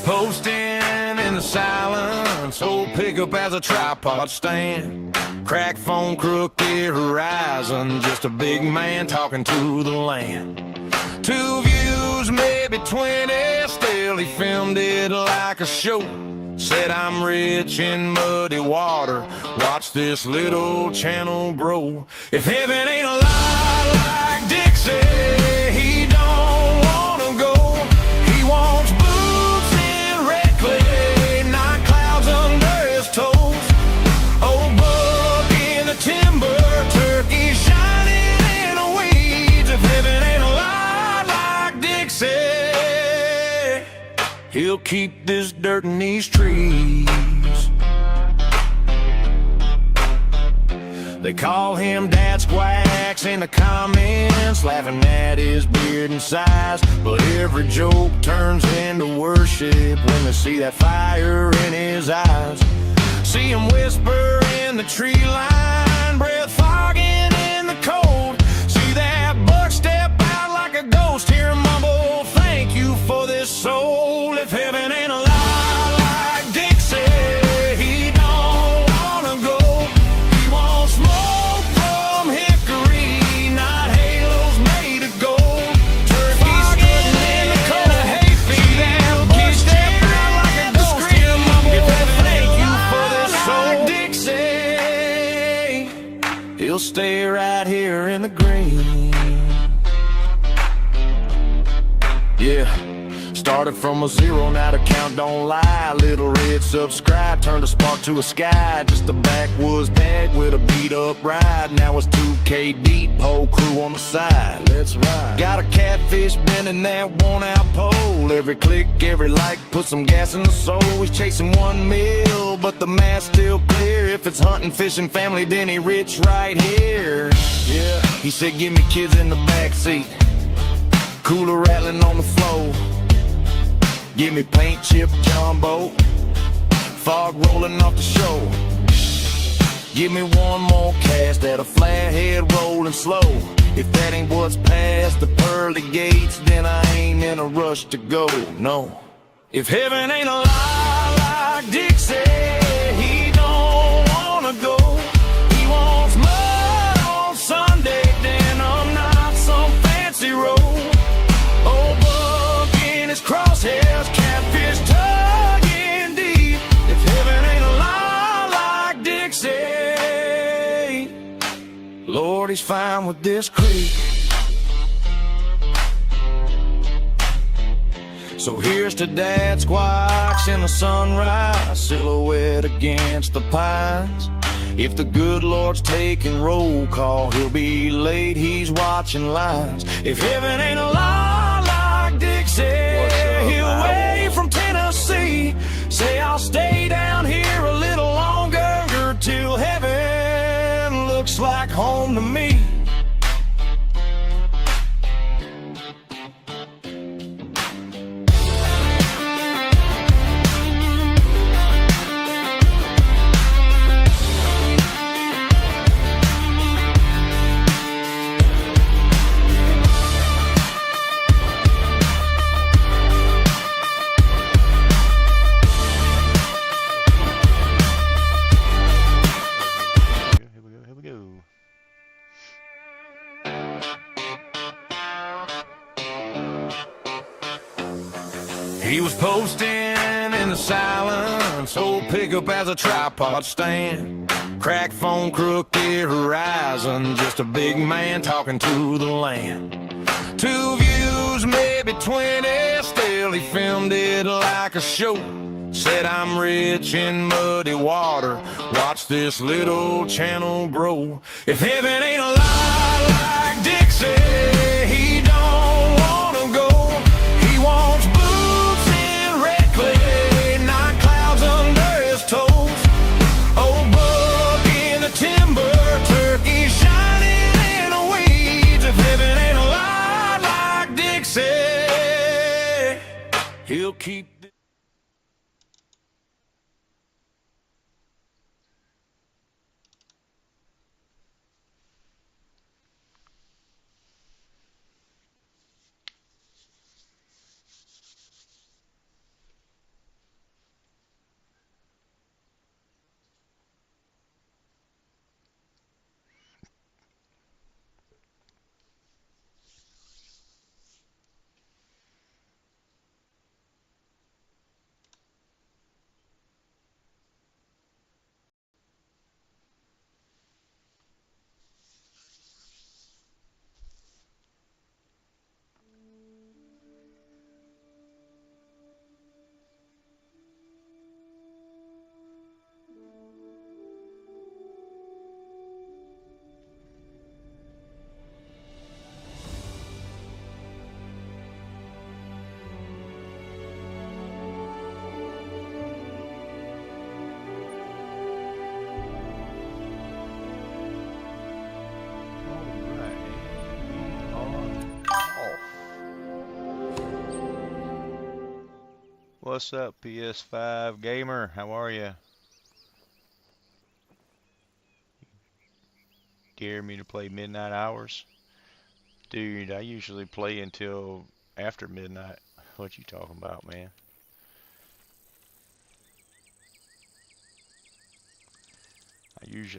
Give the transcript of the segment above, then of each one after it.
posting in the silence, old pickup as a tripod stand, crack phone, crooked horizon, just a big man talking to the land. 2 views, maybe 20, still he filmed it like a show. Said I'm rich in muddy water, watch this little channel grow. If heaven ain't a lot like Dixie, he don't wanna go. He wants boots in red clay, night clouds under his toes. Old buck in the timber, turkey shining in the weeds. If heaven ain't a lot like Dixie, he'll keep this dirt in these trees. They call him DADSQUATCH in the comments, laughing at his beard and size. But every joke turns into worship when they see that fire in his eyes. See him whisper in the tree line, breath fogging in the cold. See that buck step out like a ghost, hear him mumble, thank you for this soul. If heaven ain't a lot like Dixie, he don't wanna go. He wants smoke from hickory, not halos made of gold. Turkey sitting in the cold, see that buck step out like a ghost, hear him mumble, thank you for this soul. Dixie, he'll stay right here in the green. Yeah. Started from a zero, now the count don't lie. Little red subscribe, turned a spark to a sky. Just a backwoods bag with a beat up ride. Now it's 2K deep, whole crew on the side. Let's ride. Got a catfish bending that worn out pole. Every click, every like, put some gas in the soul. He's chasing 1 mil, but the math's still clear. If it's hunting, fishing, family, then he rich right here. Yeah. He said, give me kids in the backseat, cooler rattling on the floor. Give me paint chip jumbo, fog rolling off the shore. Give me one more cast at a flathead rolling slow. If that ain't what's past the pearly gates, then I ain't in a rush to go, no. If heaven ain't a lot like Dixie, he don't wanna go. He wants mud on Sunday, denim, not some fancy road. Old buck in his crosshairs, catfish tugging deep. If heaven ain't a lot like Dixie, Lord, he's fine with this creek. So here's to DADSQUATCH in the sunrise, silhouette against the pines. If the good Lord's taking roll call, he'll be late, he's watching lines. If heaven ain't a lot like Dixie, he'll wave from Tennessee. Say I'll stay down here a little longer till heaven looks like home to me. He was posting in the silence, old pickup as a tripod stand, crack phone, crooked horizon, just a big man talking to the land. 2 views, maybe 20, still he filmed it like a show. Said I'm rich in muddy water, watch this little channel grow. If heaven ain't a lot like Dixie, he don't wanna go. He wants boots in red clay, night clouds under his toes. Old buck in the timber, turkey shining in the weeds. If heaven ain't a lot like Dixie, he'll keep What's up, PS5 gamer? How are you? Dare me to play midnight hours? Dude, I usually play until after midnight. What you talking about, man?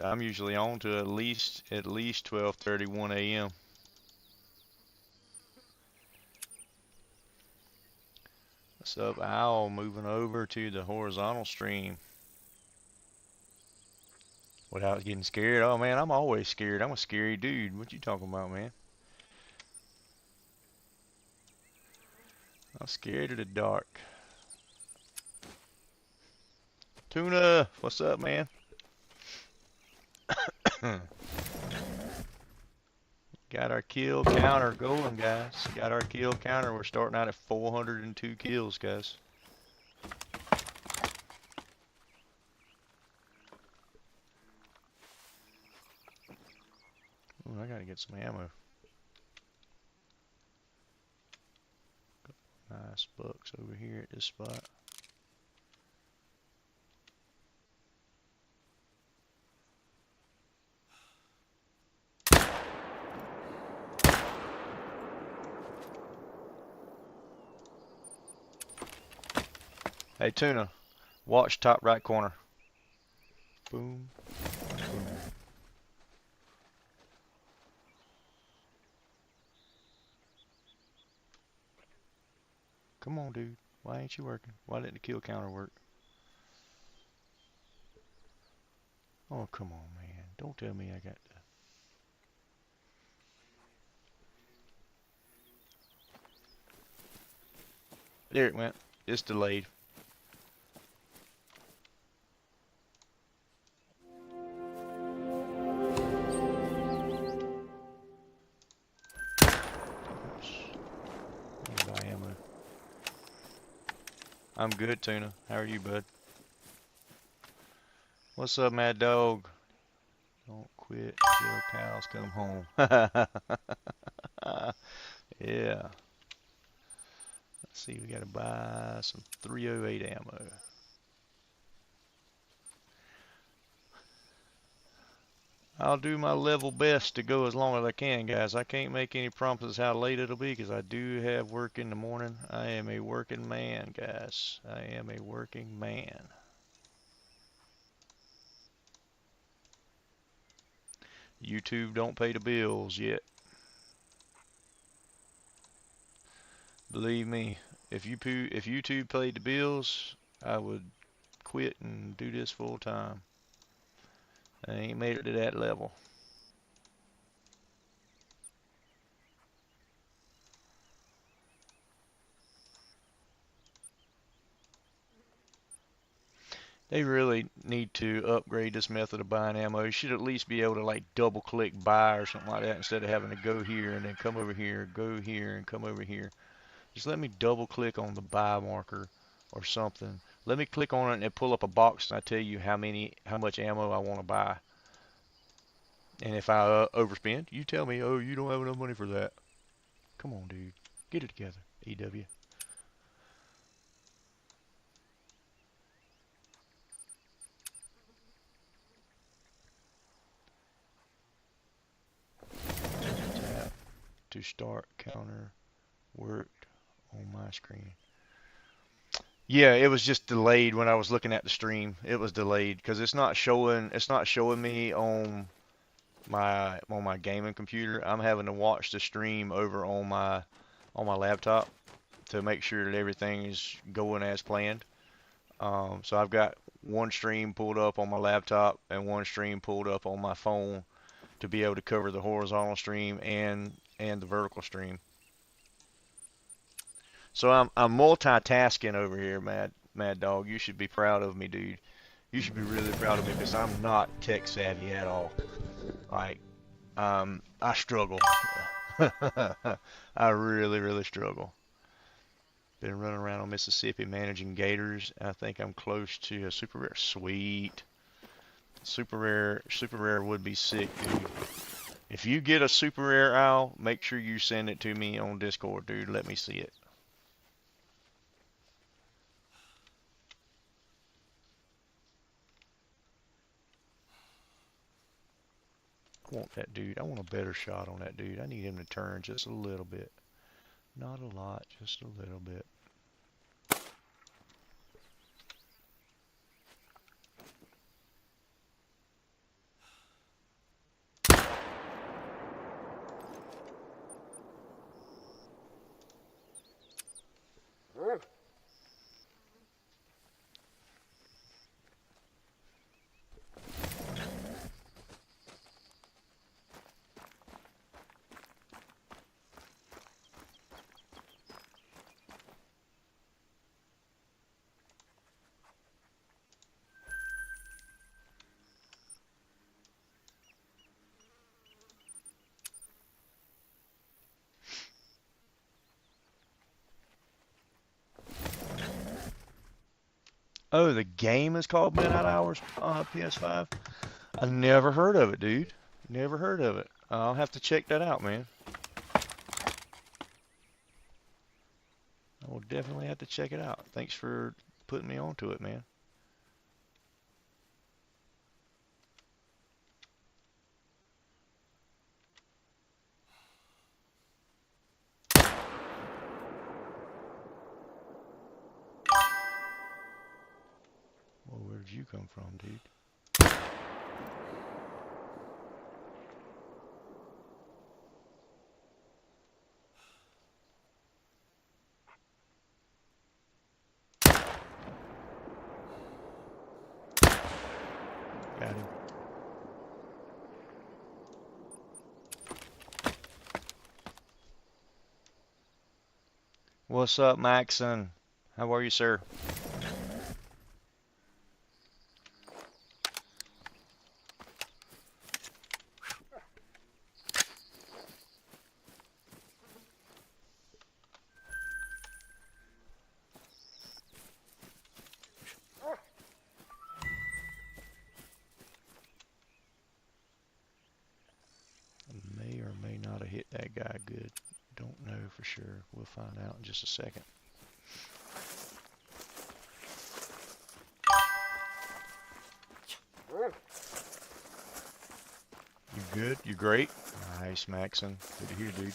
I'm usually on to at least 12:30, 1 a.m. What's up, Owl? Moving over to the horizontal stream without getting scared. Oh man, I'm always scared. I'm a scary dude. What you talking about, man? I'm scared of the dark. Tuna, what's up, man? Got our kill counter going, guys. Got our kill counter. We're starting out at 402 kills, guys. Ooh, I gotta get some ammo. Nice bucks over here at this spot. Hey, Tuna, watch top right corner. Boom, boom. Come on, dude. Why ain't you working? Why didn't the kill counter work? Oh, come on, man. Don't tell me I got to. There it went. It's delayed. Oops. Let me buy ammo. I'm good, Tuna. How are you, bud? What's up, Mad Dog? Don't quit till cows come home. Yeah. Let's see, we gotta buy some 308 ammo. I'll do my level best to go as long as I can, guys. I can't make any promises how late it'll be because I do have work in the morning. I am a working man, guys. I am a working man. YouTube don't pay the bills yet. Believe me, if YouTube paid the bills, I would quit and do this full time. I ain't made it to that level. They really need to upgrade this method of buying ammo. You should at least be able to like double click buy or something like that instead of having to go here and then come over here, go here and come over here. Just let me double click on the buy marker or something. Let me click on it and it pull up a box and I tell you how much ammo I want to buy. And if I overspend, you tell me, oh, you don't have enough money for that. Come on, dude. Get it together, EW. Tap to start counter worked on my screen. Yeah, it was just delayed when I was looking at the stream. It was delayed because it's not showing me on my gaming computer. I'm having to watch the stream over on my laptop to make sure that everything is going as planned. So I've got one stream pulled up on my laptop and one stream pulled up on my phone to be able to cover the horizontal stream and the vertical stream. So I'm multitasking over here, Mad Dog. You should be proud of me, dude. You should be really proud of me because I'm not tech savvy at all. Like, I struggle. I really, really struggle. Been running around on Mississippi managing gators. I think I'm close to a super rare. Sweet. Super rare would be sick, dude. If you get a super rare owl, make sure you send it to me on Discord, dude. Let me see it. want that dude. I want a better shot on that dude. I need him to turn just a little bit. Not a lot, just a little bit. Oh, the game is called Midnight Hours PS5? I never heard of it, dude. Never heard of it. I'll have to check that out, man. I will definitely have to check it out. Thanks for putting me onto it, man. Well, where did you come from, dude? Got him. What's up, Maxon? How are you, sir? May or may not have hit that guy good. Don't know for sure. We'll find out in just a second. You good? You great? Nice, Maxon. Good to hear, dude.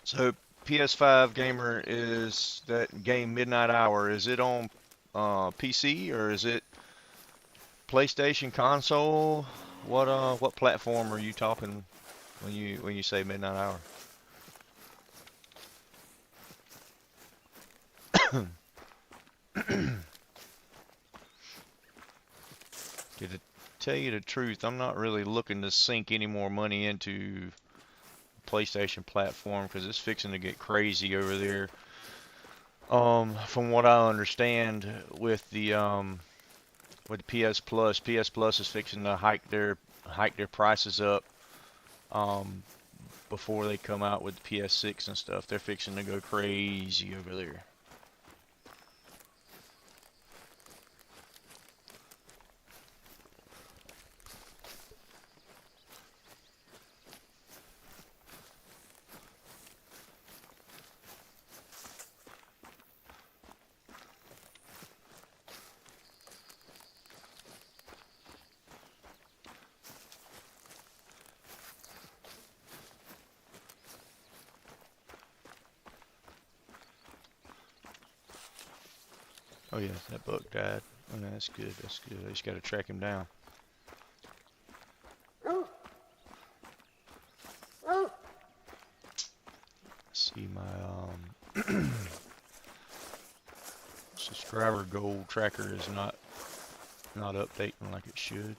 So PS5 gamer, is that game Midnight Hour? Is it on PC or is it PlayStation console? What platform are you talking when you say Midnight Hour? To tell you the truth, I'm not really looking to sink any more money into PlayStation platform because it's fixing to get crazy over there. From what I understand with PS Plus, PS Plus is fixing to hike their prices up before they come out with PS6 and stuff. They're fixing to go crazy over there. Oh yeah, that buck died. Oh, no, that's good. That's good. I just got to track him down. subscriber goal tracker is not updating like it should.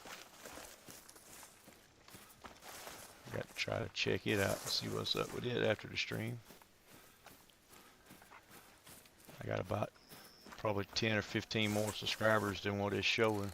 Got to try to check it out and see what's up with it after the stream. I got about probably 10 or 15 more subscribers than what it's showing.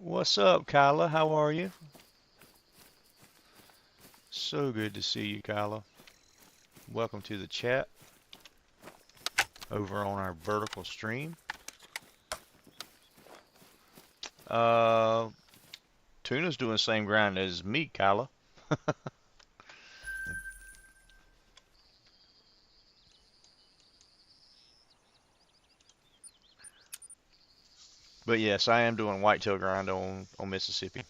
What's up, Kyla? How are you? So good to see you, Kyla. Welcome to the chat over on our vertical stream. Tuna's doing the same grind as me, Kyla. But yes, I am doing whitetail grind on Mississippi.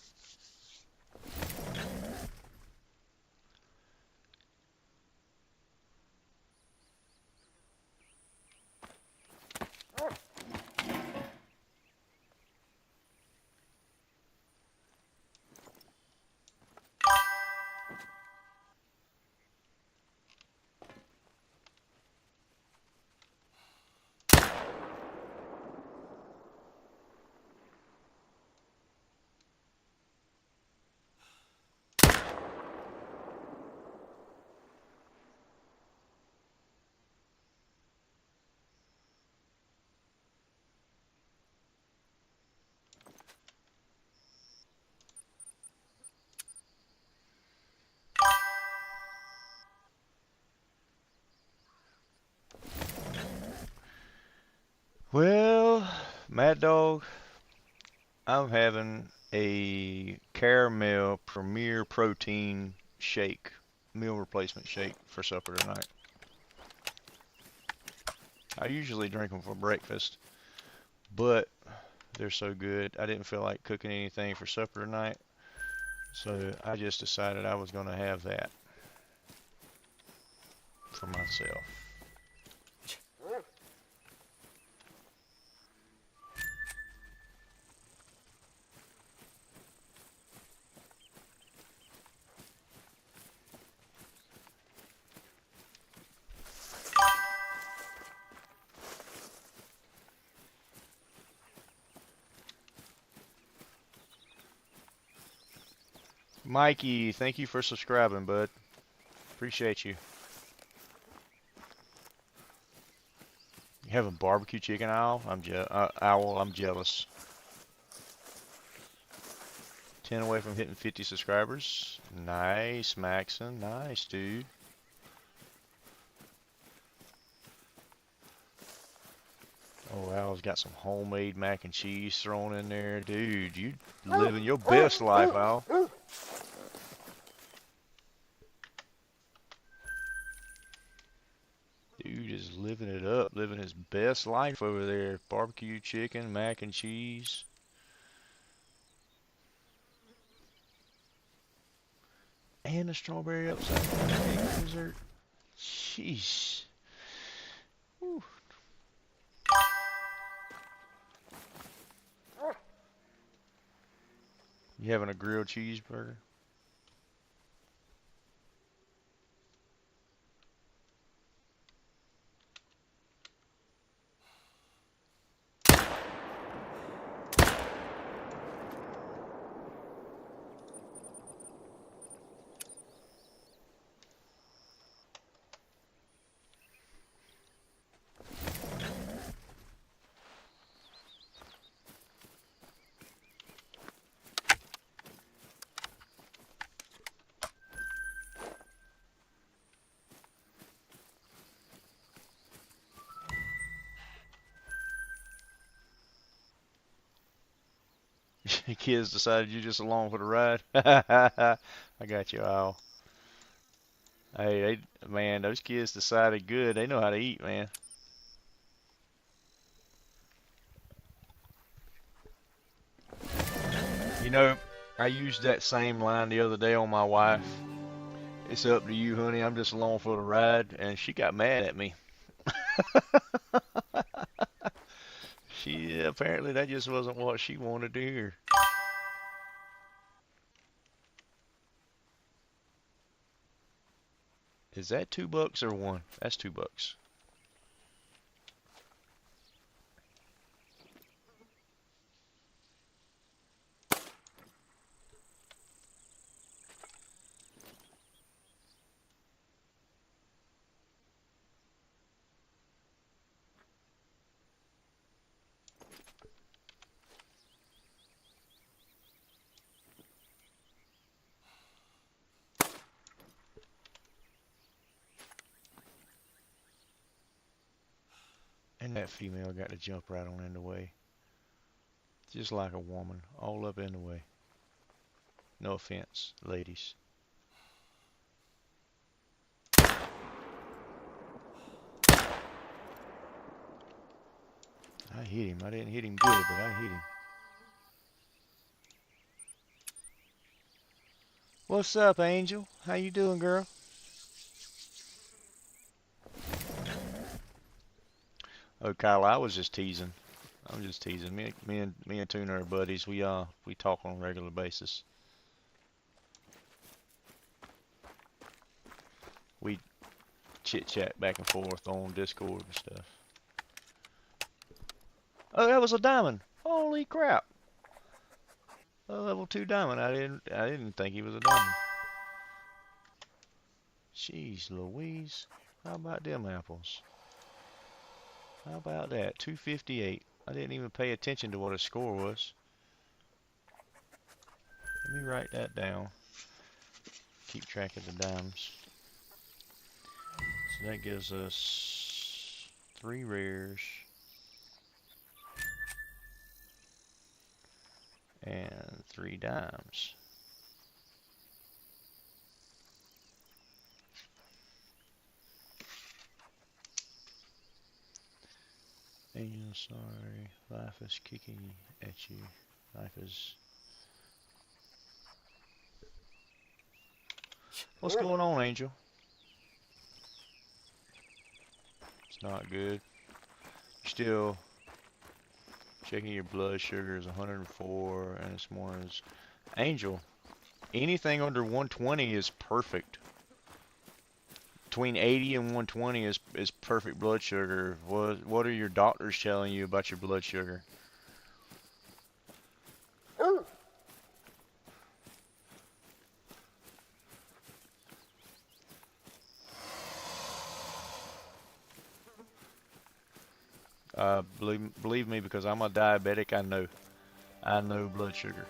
Well, Mad Dog, I'm having a caramel Premier Protein shake, meal replacement shake for supper tonight. I usually drink them for breakfast, but they're so good. I didn't feel like cooking anything for supper tonight, so I just decided I was going to have that for myself. Mikey, thank you for subscribing, bud. Appreciate you. You having barbecue chicken, Owl? Owl, I'm jealous. 10 away from hitting 50 subscribers. Nice, Maxon. Nice, dude. Oh, Owl's got some homemade mac and cheese thrown in there. Dude, you living your best life, Owl. Dude is living it up, living his best life over there. Barbecue chicken, mac and cheese. And a strawberry upside down cake dessert. Jeez. Whew. You having a grilled cheeseburger? The kids decided you're just along for the ride. I got you, Al. Hey, man, those kids decided good. They know how to eat, man. You know, I used that same line the other day on my wife. It's up to you, honey. I'm just along for the ride. And she got mad at me. Apparently that just wasn't what she wanted to hear. Is that $2 or one? That's $2. And that female got to jump right on in the way. Just like a woman, all up in the way. No offense, ladies. I hit him. I didn't hit him good, but I hit him. What's up, Angel? How you doing, girl? Oh, Kyle, I was just teasing. I'm just teasing. Me and Tuna are buddies. We talk on a regular basis. We chit chat back and forth on Discord and stuff. Oh, that was a diamond. Holy crap. A level 2 diamond. I didn't think he was a diamond. Jeez Louise. How about them apples? How about that? 258. I didn't even pay attention to what his score was. Let me write that down. Keep track of the dimes. So that gives us 3 rares and 3 dimes. Angel, sorry. Life is kicking at you. Life is... What's going on, Angel? It's not good. You're still checking your blood sugar is 104 and this morning's... Angel, anything under 120 is perfect. Between 80 and 120 is perfect blood sugar. What are your doctors telling you about your blood sugar? Believe me, because I'm a diabetic, I know blood sugar.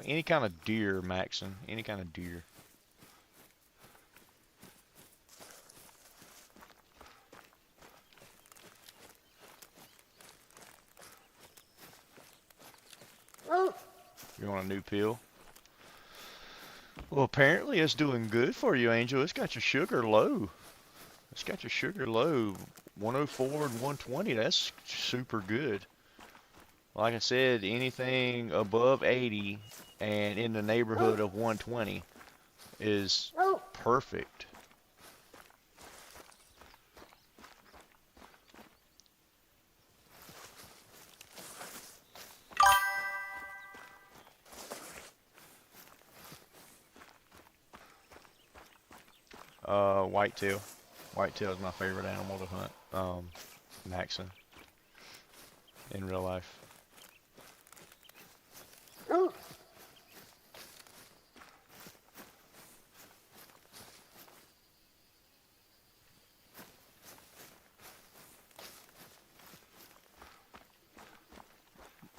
Any kind of deer, Maxon. Any kind of deer. You want a new pill? Well, apparently it's doing good for you, Angel. It's got your sugar low. It's got your sugar low. 104 and 120. That's super good. Like I said, anything above 80 and in the neighborhood of 120 is perfect. Whitetail. Whitetail is my favorite animal to hunt. Maxon in real life.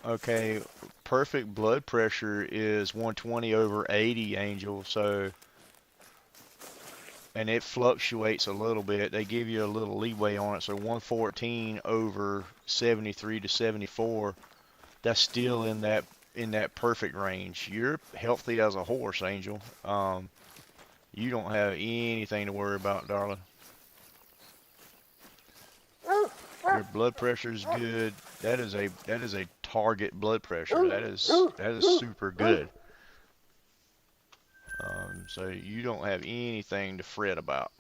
Okay, perfect blood pressure is 120 over 80, Angel. So, and it fluctuates a little bit. They give you a little leeway on it. So 114 over 73 to 74, that's still in that perfect range. You're healthy as a horse, Angel. You don't have anything to worry about, darling. Your blood pressure is good. That is a target blood pressure. That is super good. So you don't have anything to fret about.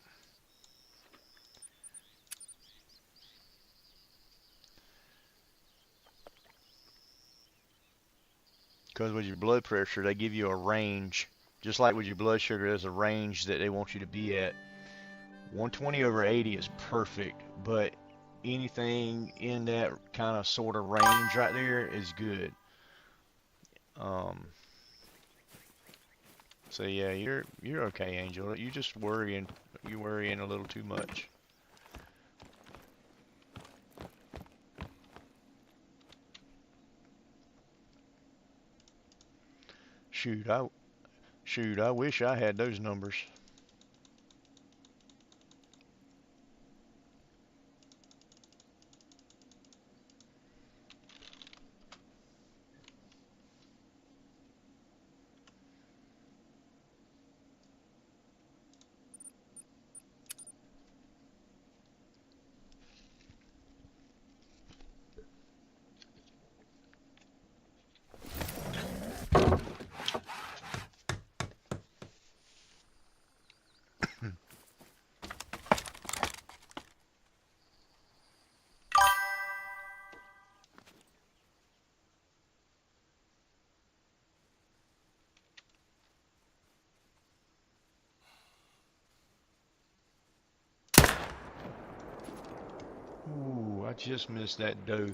Because with your blood pressure, they give you a range. Just like with your blood sugar, there's a range that they want you to be at. 120 over 80 is perfect, but anything in that kind of sort of range right there is good. So yeah, you're okay, Angel. You just worrying a little too much. Shoot, I wish I had those numbers. Ooh, I just missed that doe.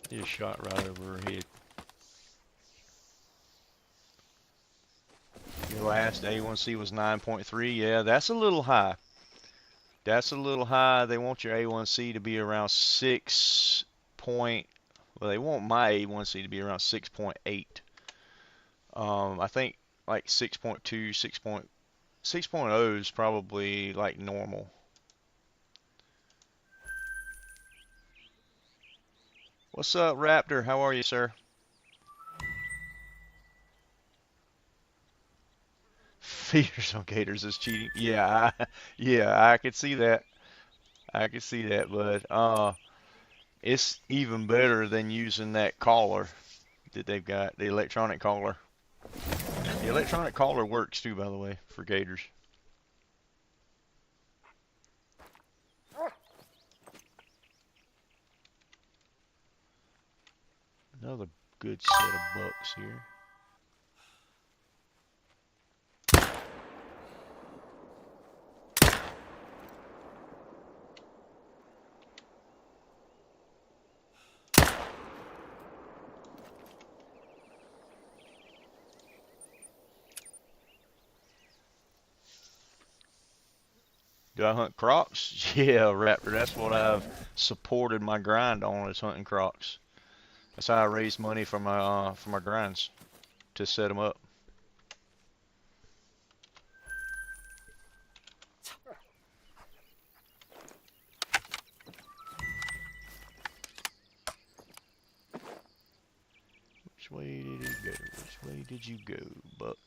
Just shot right over her head. Your last A1C was 9.3. Yeah, that's a little high. That's a little high. They want your A1C to be around 6 point. Well, they want my A1C to be around 6.8. I think like 6.2, 6.0 is probably like normal. What's up, Raptor? How are you, sir? Feeders on gators is cheating. Yeah, yeah, I could see that. I could see that, but it's even better than using that collar that they've got, the electronic collar. The electronic collar works too, by the way, for gators. Another good set of bucks here. Do I hunt crocs? Yeah, Raptor. That's what I've supported my grind on, is hunting crocs. That's how I raise money for my grinds, to set them up. Which way did he go? Which way did you go, Buck?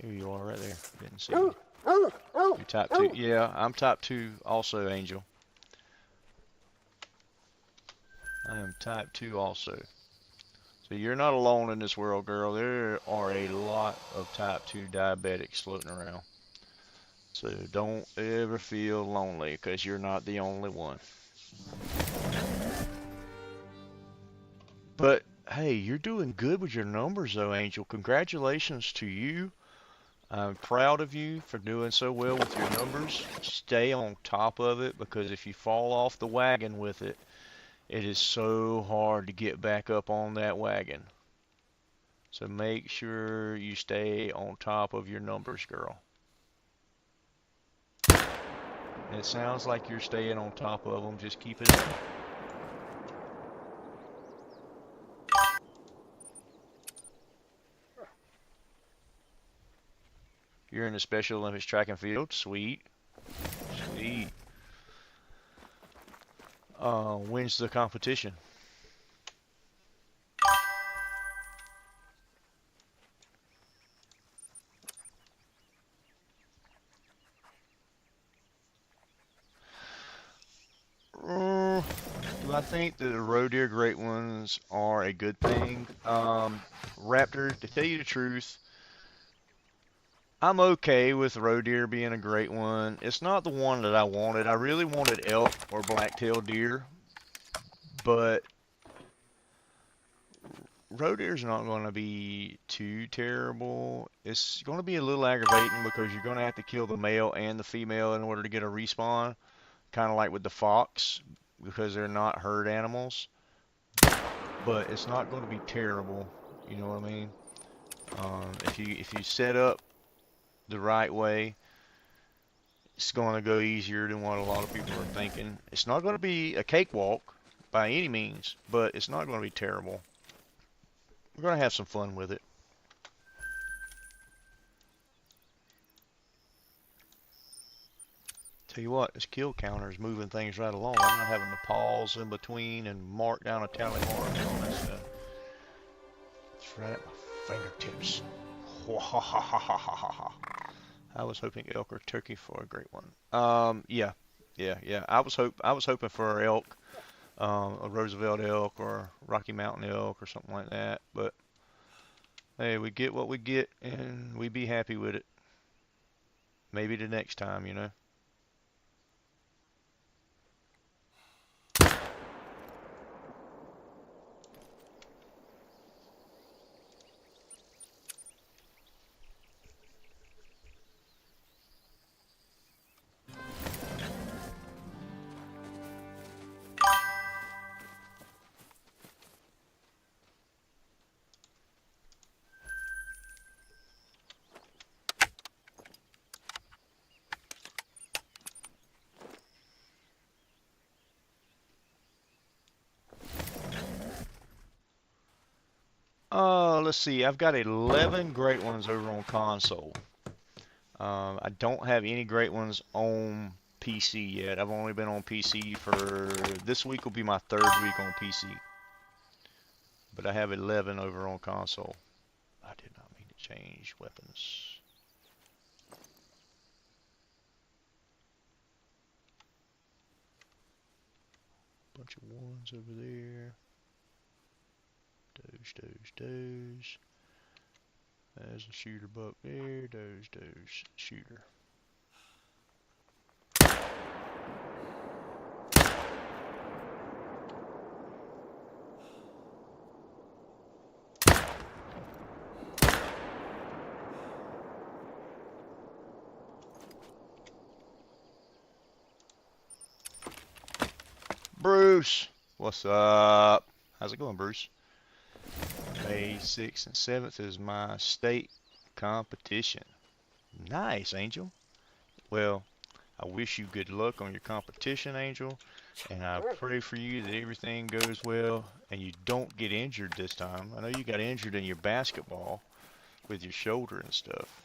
There you are, right there. Didn't see you. You're type 2. Yeah, I'm type 2 also, Angel. I am type 2 also. So you're not alone in this world, girl. There are a lot of type 2 diabetics floating around. So don't ever feel lonely, because you're not the only one. But hey, you're doing good with your numbers though, Angel. Congratulations to you. I'm proud of you for doing so well with your numbers. Stay on top of it, because if you fall off the wagon with it, it is so hard to get back up on that wagon. So make sure you stay on top of your numbers, girl. And it sounds like you're staying on top of them. Just keep it up. You're in the Special Olympics track and field. Sweet. Sweet. When's the competition? Do I think that the roe deer great ones are a good thing? Raptor, to tell you the truth, I'm okay with roe deer being a great one. It's not the one that I wanted. I really wanted elk or black-tailed deer, but roe deer is not going to be too terrible. It's going to be a little aggravating, because you're going to have to kill the male and the female in order to get a respawn, kind of like with the fox, because they're not herd animals. But it's not going to be terrible. You know what I mean? If you set up the right way, it's going to go easier than what a lot of people are thinking. It's not going to be a cakewalk by any means, but it's not going to be terrible. We're going to have some fun with it. Tell you what, this kill counter is moving things right along. I'm not having to pause in between and mark down a tally mark and all that stuff. It's right at my fingertips. I was hoping elk or turkey for a great one. Yeah. I was hoping for elk, a Roosevelt elk or Rocky Mountain elk or something like that. But hey, we get what we get, and we be happy with it. Maybe the next time, you know. Let's see. I've got 11 great ones over on console. I don't have any great ones on PC yet. I've only been on PC for this week will be my 3rd week on PC. But I have 11 over on console. I did not mean to change weapons. Bunch of ones over there. Does. There's a shooter buck there. Does. Shooter. Bruce, what's up? How's it going, Bruce? May 6th and 7th is my state competition. Nice, Angel. Well, I wish you good luck on your competition, Angel, and I pray for you that everything goes well and you don't get injured this time. I know you got injured in your basketball with your shoulder and stuff.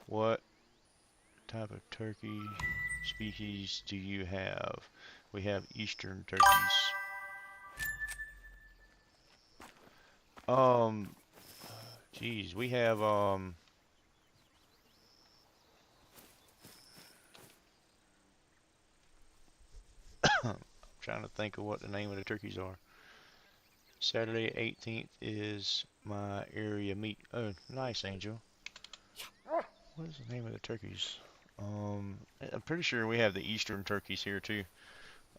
What type of turkey species do you have? We have eastern turkeys. Um, geez, we have I'm trying to think of what the name of the turkeys are. Saturday 18th is my area meet. Oh, nice, Angel. What is the name of the turkeys? I'm pretty sure we have the eastern turkeys here too.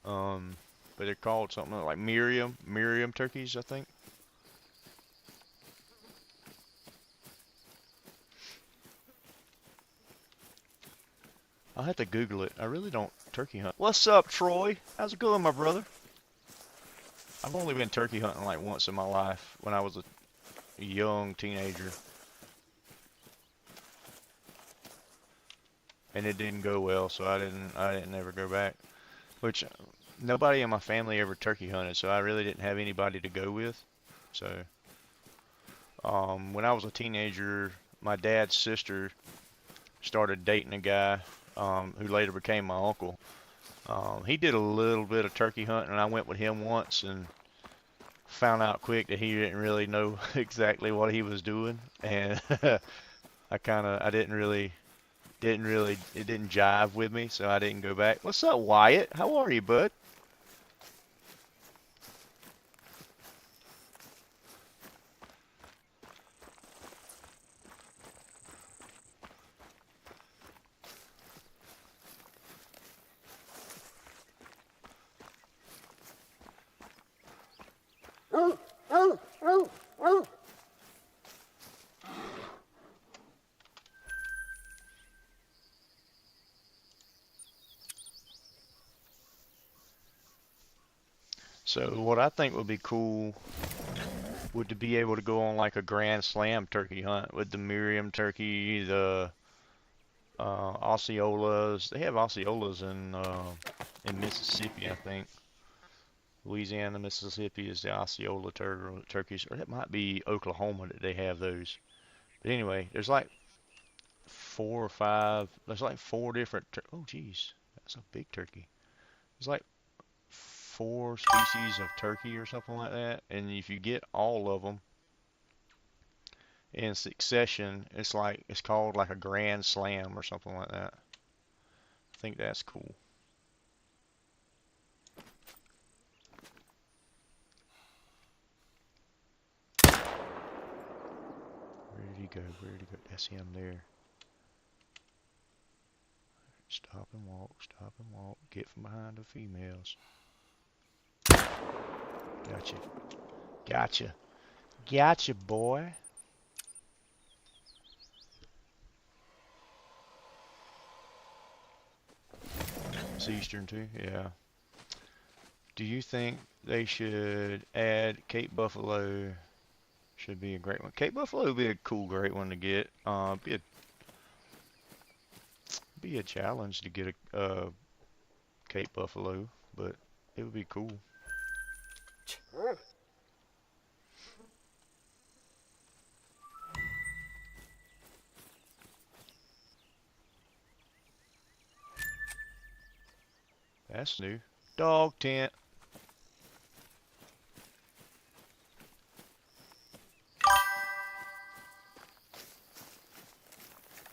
Um, but they're called something like Miriam turkeys, I think. I'll have to Google it. I really don't turkey hunt. What's up, Troy? How's it going, my brother? I've only been turkey hunting like once in my life when I was a young teenager. And it didn't go well, so I didn't ever go back. Which nobody in my family ever turkey hunted, so I really didn't have anybody to go with. So when I was a teenager, my dad's sister started dating a guy who later became my uncle. He did a little bit of turkey hunting, and I went with him once and found out quick that he didn't really know exactly what he was doing, and I it didn't jive with me, so I didn't go back. What's up, Wyatt? How are you, bud? So what I think would be cool would to be able to go on like a Grand Slam turkey hunt with the Miriam turkey, the Osceolas. They have Osceolas in Mississippi, I think. Louisiana, Mississippi is the Osceola turkeys, or it might be Oklahoma that they have those. But anyway, there's like four or five. There's like four different. Oh, geez, that's a big turkey. There's like four species of turkey or something like that, and if you get all of them in succession, it's called like a Grand Slam or something like that. I think that's cool. Where did he go? Where did he go? That's him there. Stop and walk, stop and walk. Get from behind the females. Gotcha. Gotcha. Gotcha, boy. It's Eastern too? Yeah. Do you think they should add Cape Buffalo? Should be a great one. Cape Buffalo would be a cool, great one to get. Be a challenge to get a Cape Buffalo, but it would be cool. That's new. Dog tent.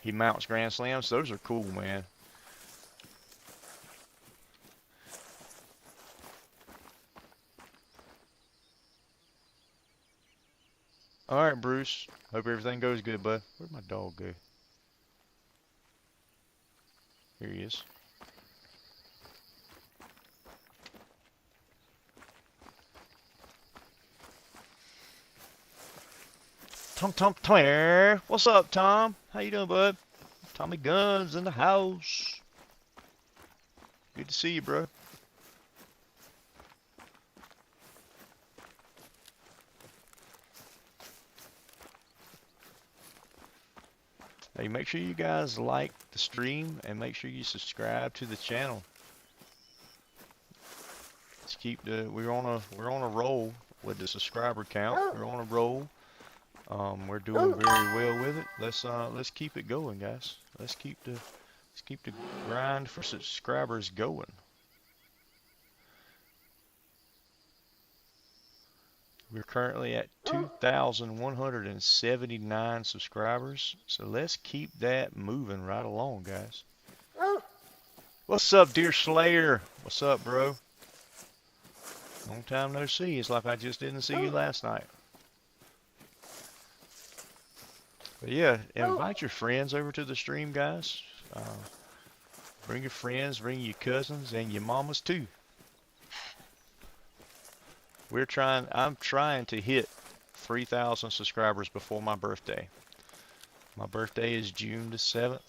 He mounts Grand Slams. Those are cool, man. All right, Bruce. Hope everything goes good, bud. Where'd my dog go? Here he is. Tom, what's up, Tom? How you doing, bud? Tommy Guns in the house. Good to see you, bro. Hey, make sure you guys like the stream and make sure you subscribe to the channel. Let's keep we're on a roll with the subscriber count. We're on a roll. We're doing very well with it. Let's keep it going, guys. Let's keep the grind for subscribers going. We're currently at 2,179 subscribers, so let's keep that moving right along, guys. What's up, Deer Slayer? What's up, bro? Long time no see. It's like I just didn't see you last night. But yeah, invite your friends over to the stream, guys. Bring your friends, bring your cousins, and your mamas too. I'm trying to hit 3,000 subscribers before my birthday. My birthday is June the 7th.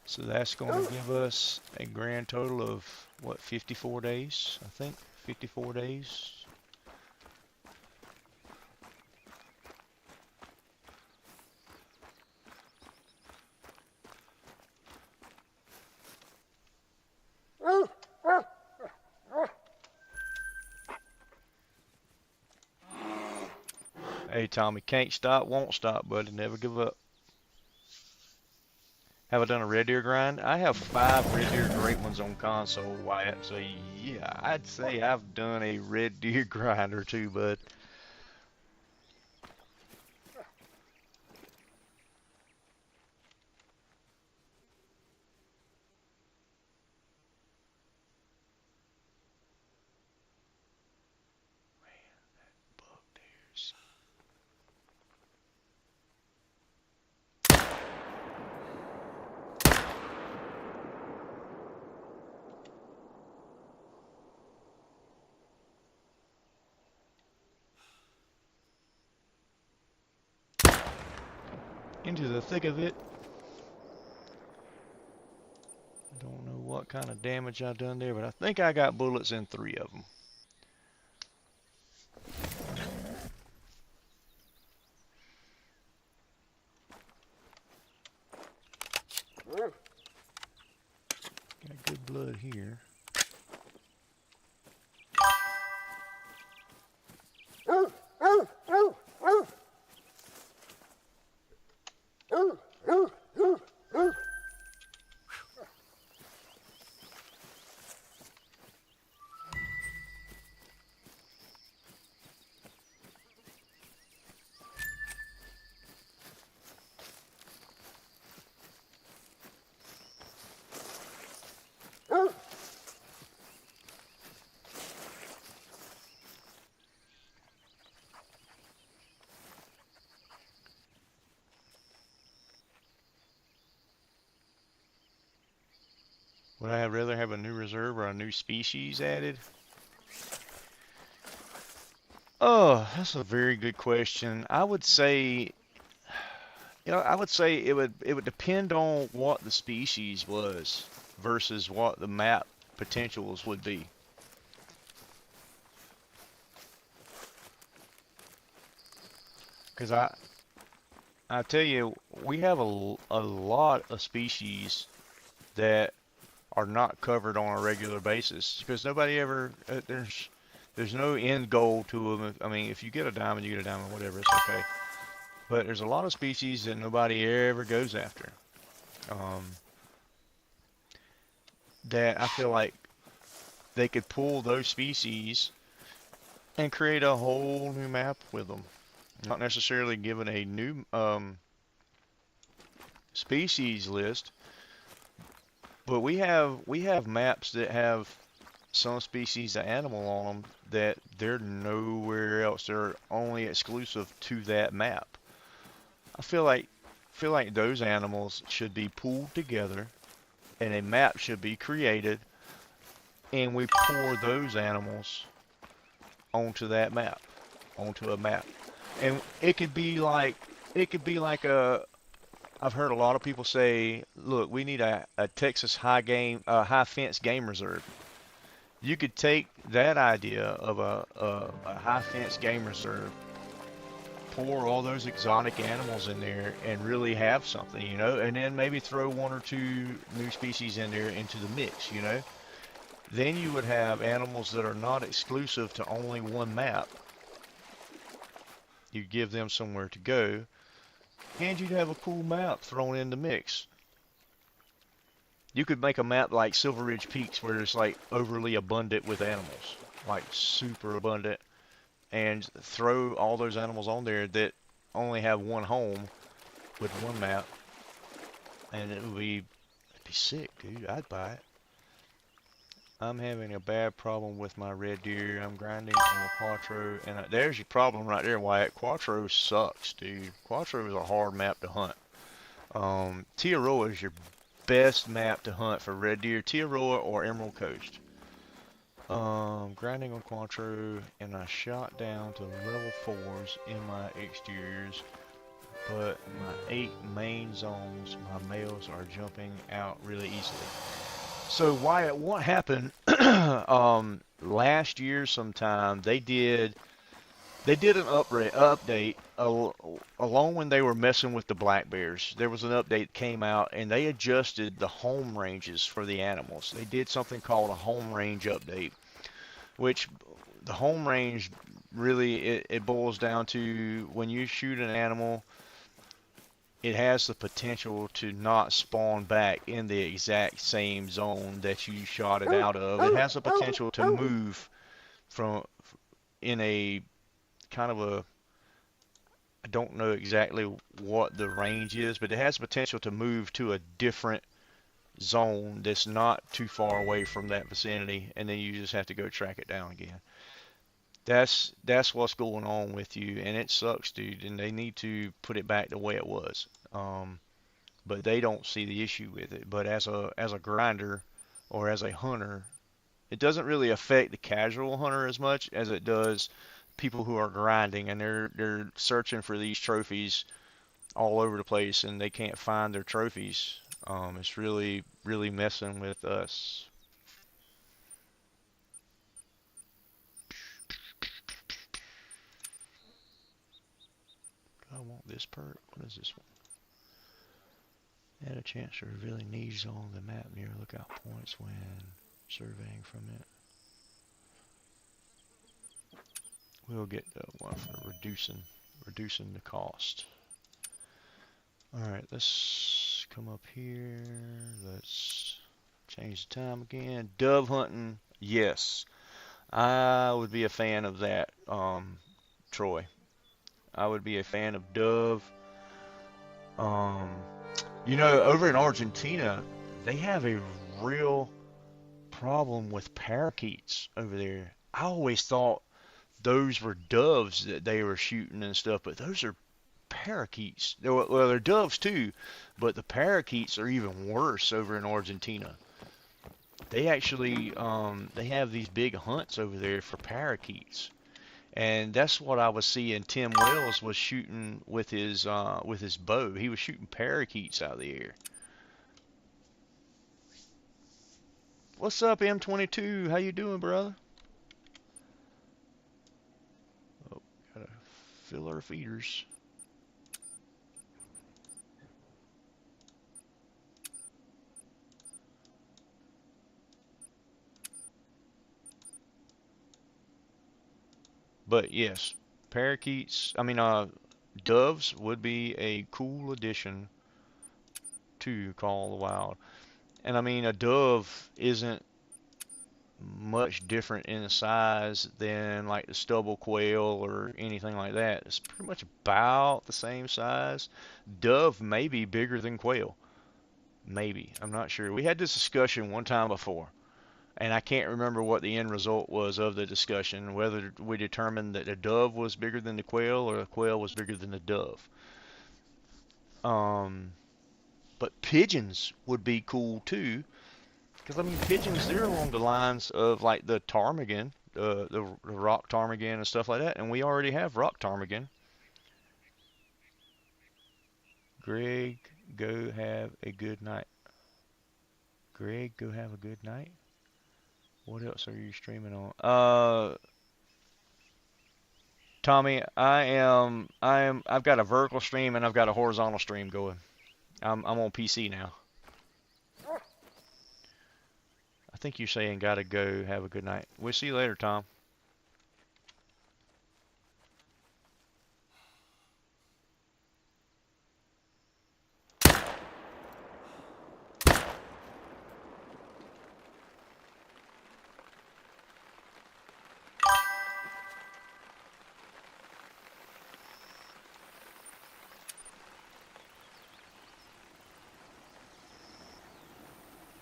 So that's going to give us a grand total of, what, 54 days, I think? 54 days. Hey, Tommy, can't stop, won't stop, buddy. Never give up. Have I done a red deer grind? I have 5 red deer great ones on console, Wyatt. So yeah, I'd say I've done a red deer grind or two, bud. Into the thick of it. Don't know what kind of damage I've done there, but I think I got bullets in 3 of them. Got good blood here. Would I rather have a new reserve or a new species added? Oh, that's a very good question. I would say, I would say it would depend on what the species was versus what the map potentials would be. Because I tell you, we have a lot of species that are not covered on a regular basis because nobody ever there's no end goal to them. I mean, if you get a diamond, you get a diamond, whatever, it's okay. But there's a lot of species that nobody ever goes after. That I feel like they could pull those species and create a whole new map with them. Not necessarily given a new species list, but we have maps that have some species of animal on them that they're nowhere else. They're only exclusive to that map. I feel like those animals should be pulled together and a map should be created and we pour those animals onto that map, onto a map. And it could be like a I've heard a lot of people say, look, we need a Texas high fence game reserve. You could take that idea of a high fence game reserve, pour all those exotic animals in there and really have something, you know, and then maybe throw one or two new species in there into the mix, you know. Then you would have animals that are not exclusive to only one map. You give them somewhere to go, and you'd have a cool map thrown in the mix. You could make a map like Silver Ridge Peaks where it's like overly abundant with animals, like super abundant, and throw all those animals on there that only have one home with one map, and it'd be sick, dude. I'd buy it. I'm having a bad problem with my red deer. I'm grinding on the Quattro, and there's your problem right there, Wyatt. Quattro sucks, dude. Quattro is a hard map to hunt. Tiaroa is your best map to hunt for red deer. Tiaroa or Emerald Coast. Grinding on Quattro, and I shot down to level 4s in my exteriors, but my 8 main zones, my males are jumping out really easily. So Wyatt, what happened last year sometime they did an update along when they were messing with the black bears. There was an update that came out and they adjusted the home ranges for the animals. They did something called a home range update, which the home range really it boils down to when you shoot an animal, it has the potential to not spawn back in the exact same zone that you shot it out of. It has the potential to move from in a kind of a, I don't know exactly what the range is, but it has potential to move to a different zone that's not too far away from that vicinity, and then you just have to go track it down again. That's what's going on with you, and it sucks, dude. And they need to put it back the way it was. But they don't see the issue with it. But as a grinder or as a hunter, it doesn't really affect the casual hunter as much as it does people who are grinding and they're searching for these trophies all over the place and they can't find their trophies. It's really messing with us. Do I want this perk? What is this one? Add a chance to reveal niche on the map near lookout points when surveying from it. We'll get the one for reducing the cost. Alright, let's come up here. Let's change the time again. Dove hunting, yes. I would be a fan of that, Troy. I would be a fan of dove. You know, over in Argentina, they have a real problem with parakeets over there. I always thought those were doves that they were shooting and stuff, but those are parakeets. Well, they're doves too, but the parakeets are even worse over in Argentina. They actually they have these big hunts over there for parakeets. And that's what I was seeing. Tim Wells was shooting with his bow. He was shooting parakeets out of the air. What's up, M22? How you doing, brother? Oh, gotta fill our feeders. But yes, parakeets, doves would be a cool addition to Call of the Wild. And I mean, a dove isn't much different in size than like the stubble quail or anything like that. It's pretty much about the same size. Dove may be bigger than quail. Maybe. I'm not sure. We had this discussion one time before, and I can't remember what the end result was of the discussion, whether we determined that the dove was bigger than the quail or the quail was bigger than the dove. But pigeons would be cool too, because I mean pigeons, they're along the lines of like the ptarmigan, the rock ptarmigan and stuff like that, and we already have rock ptarmigan. Greg, go have a good night. Greg, go have a good night. What else are you streaming on? Tommy, I've got a vertical stream and I've got a horizontal stream going. I'm on PC now. I think you're saying gotta go. Have a good night. We'll see you later, Tom.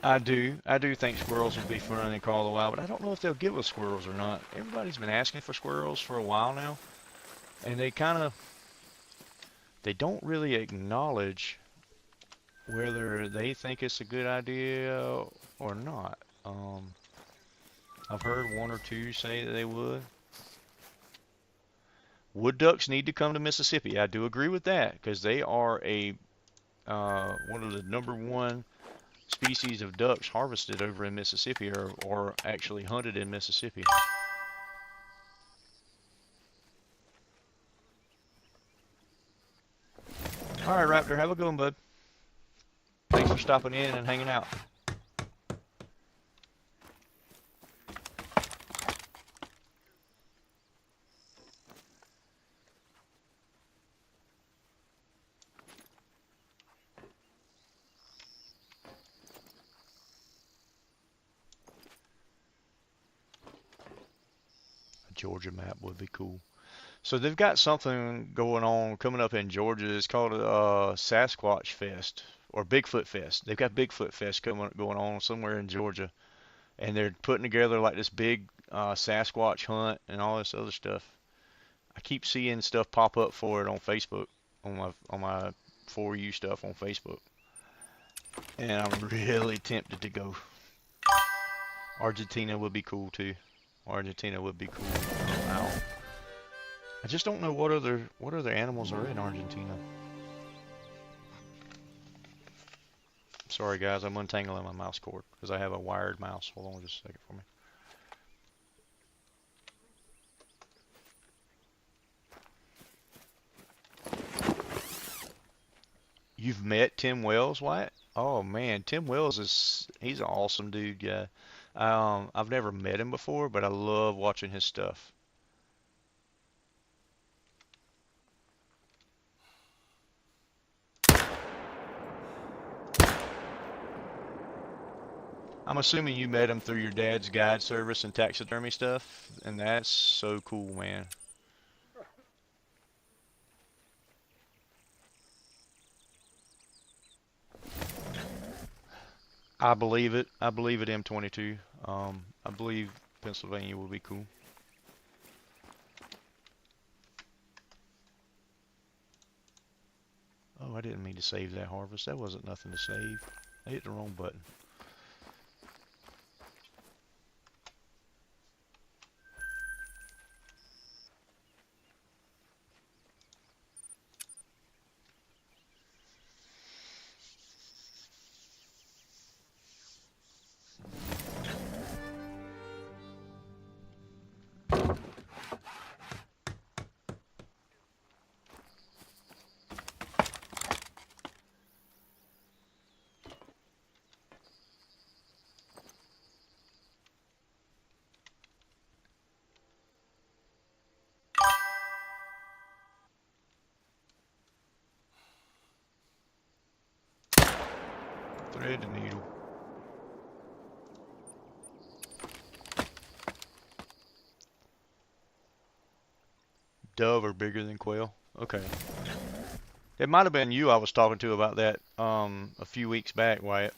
I do think squirrels would be fun in Call of the Wild, but I don't know if they'll give us squirrels or not. Everybody's been asking for squirrels for a while now, and they don't really acknowledge whether they think it's a good idea or not. I've heard one or two say that they would. Wood ducks need to come to Mississippi. I do agree with that because they are one of the #1 species of ducks harvested over in Mississippi or actually hunted in Mississippi. All right, Raptor, have a good one, bud. Thanks for stopping in and hanging out. A Georgia map would be cool. So they've got something going on coming up in Georgia. It's called Sasquatch Fest or Bigfoot Fest. They've got Bigfoot Fest going on somewhere in Georgia, and they're putting together like this big Sasquatch hunt and all this other stuff. I keep seeing stuff pop up for it on Facebook, on my For You stuff on Facebook, and I'm really tempted to go. Argentina would be cool too. Argentina would be cool. Wow. I just don't know what other animals are in Argentina. Sorry guys, I'm untangling my mouse cord because I have a wired mouse. Hold on just a second for me. You've met Tim Wells, Wyatt? Oh man, Tim Wells he's an awesome dude, yeah. I've never met him before, but I love watching his stuff. I'm assuming you met him through your dad's guide service and taxidermy stuff, and that's so cool, man. I believe it. I believe it, M22. I believe Pennsylvania will be cool. Oh, I didn't mean to save that harvest. That wasn't nothing to save. I hit the wrong button. Thread the needle. Dove are bigger than quail. Okay. It might have been you I was talking to about that a few weeks back, Wyatt.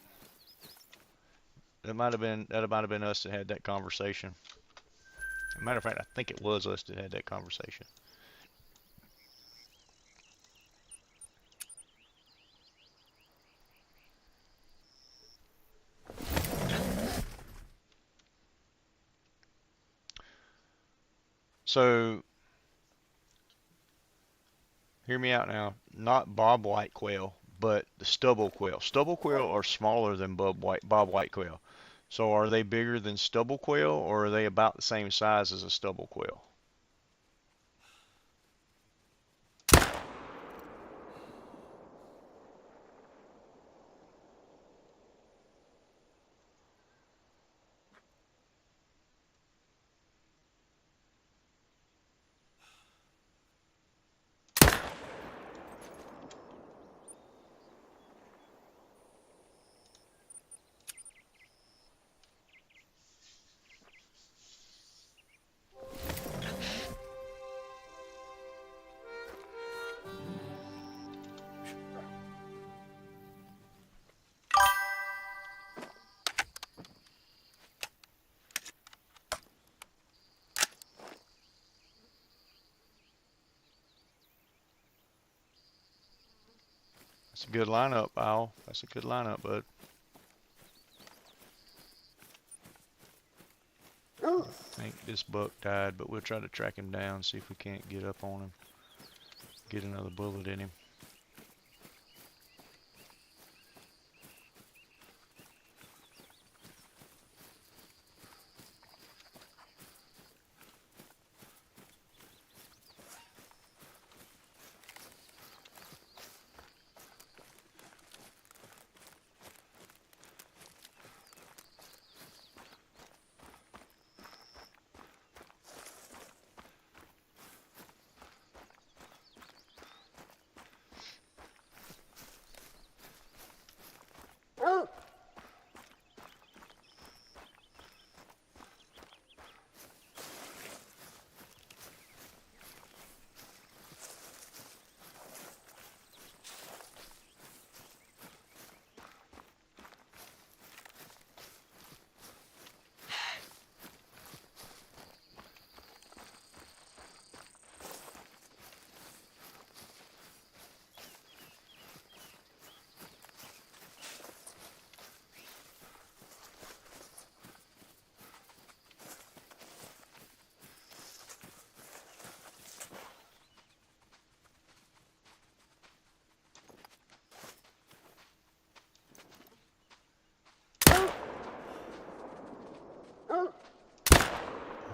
That might have been us that had that conversation. As a matter of fact, I think it was us that had that conversation. So, hear me out now. Not bobwhite quail, but the stubble quail. Stubble quail are smaller than bobwhite quail. So are they bigger than stubble quail, or are they about the same size as a stubble quail? That's a good lineup, Al. That's a good lineup, bud. I think this buck died, but we'll try to track him down, see if we can't get up on him. Get another bullet in him.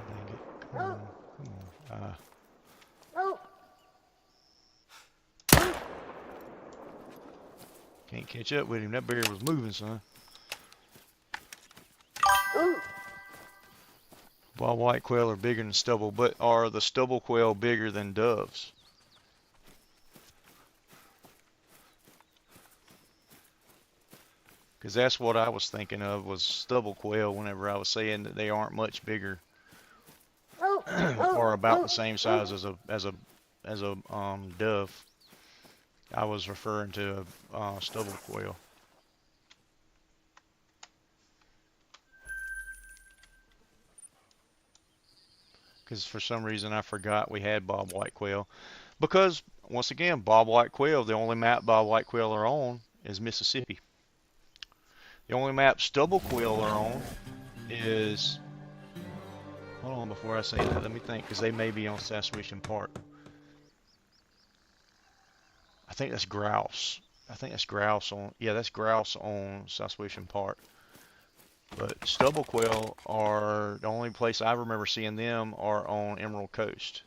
Dang it. Come on. Come on. Can't catch up with him. That bear was moving, son. Wild white quail are bigger than stubble, but are the stubble quail bigger than doves? Because that's what I was thinking of, was stubble quail whenever I was saying that they aren't much bigger or about the same size as a dove. I was referring to stubble quail. Because for some reason I forgot we had bob white quail. Because once again, bob white quail, the only map bob white quail are on is Mississippi. The only map stubble quail are on is, hold on before I say that, let me think, because they may be on Sasquatch Park. I think that's grouse. I think that's grouse on, yeah, that's grouse on Sasquatch Park. But stubble quail are, the only place I remember seeing them are on Emerald Coast.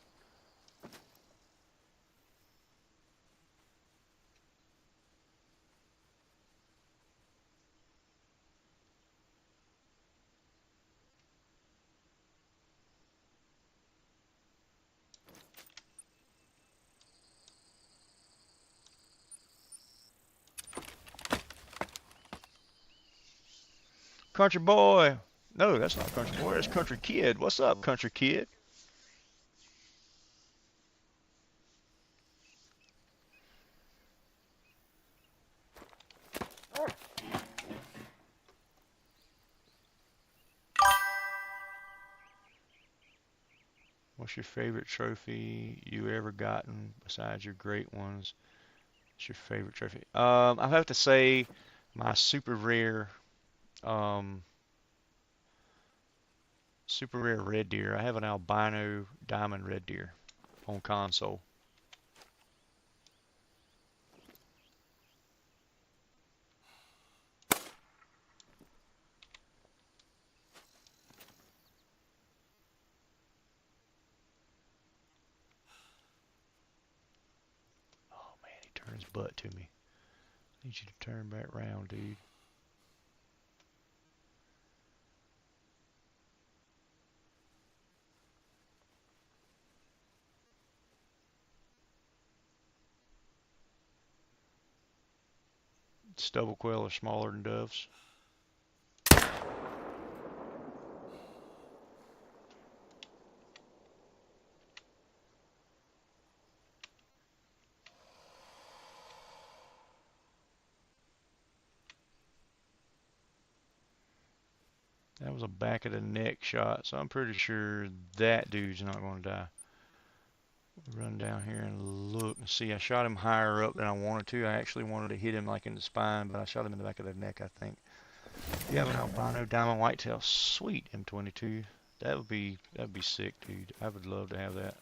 Country boy. No, that's not country boy. That's country kid. What's up, country kid? What's your favorite trophy you ever gotten besides your great ones? What's your favorite trophy? I have to say my um, super rare red deer. I have an albino diamond red deer on console. Oh man, he turns butt to me. I need you to turn back round, dude. Stubble quail are smaller than doves. That was a back of the neck shot, so I'm pretty sure that dude's not going to die. Run down here and look and see. I shot him higher up than I wanted to. I actually wanted to hit him like in the spine, but I shot him in the back of the neck, I think. You have an albino diamond whitetail. Sweet, M22. That'd be sick, dude. I would love to have that.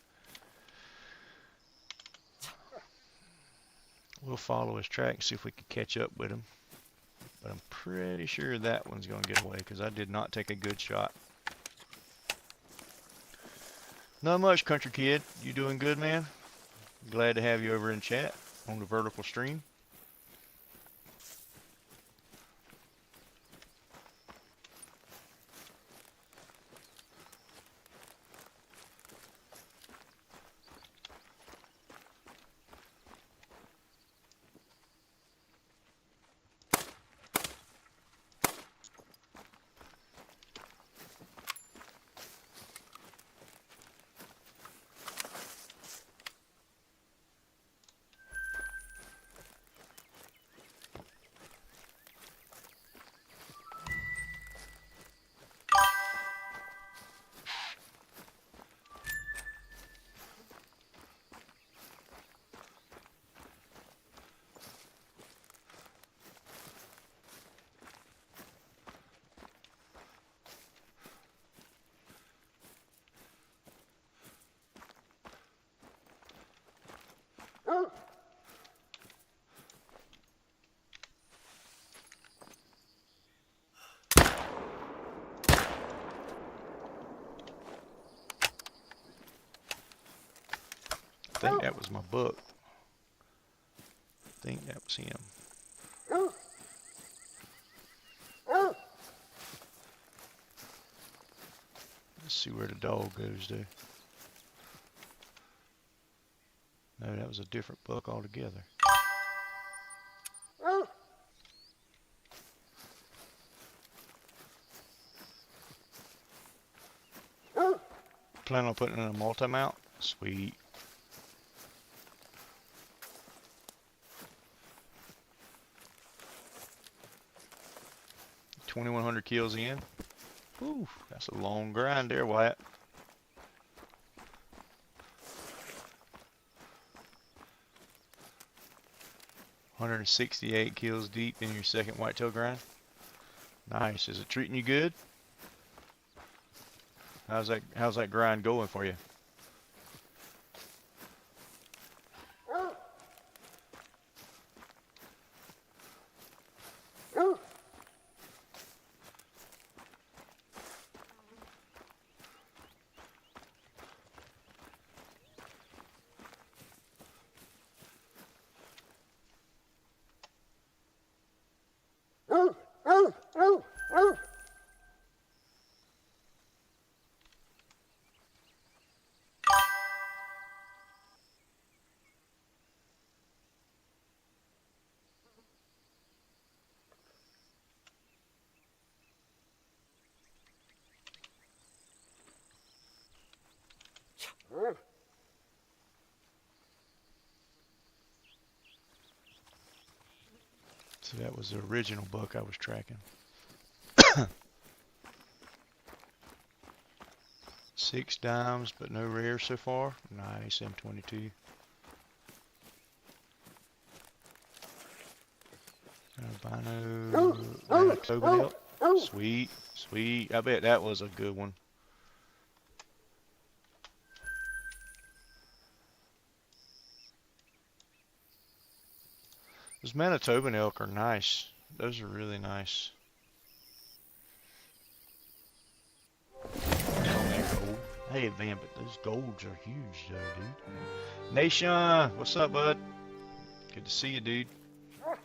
We'll follow his track and see if we can catch up with him. But I'm pretty sure that one's going to get away because I did not take a good shot. Not much, country kid. You doing good, man? Glad to have you over in chat on the vertical stream. I think that was my buck. I think that was him. Let's see where the dog goes though. No, that was a different buck altogether. Plan on putting in a multi-mount? Sweet. 2,100 kills in. Whew, that's a long grind there, Wyatt. $168 kills deep in your second whitetail grind. Nice. Is it treating you good? How's that grind going for you? So that was the original buck I was tracking. 6 dimes, but no rare so far. Nice, M22. Albino Manitoba elk. Sweet, sweet. I bet that was a good one. Those Manitoban elk are nice. Those are really nice. Hey, Van, but those golds are huge, though, dude. Nation, what's up, bud? Good to see you, dude. What?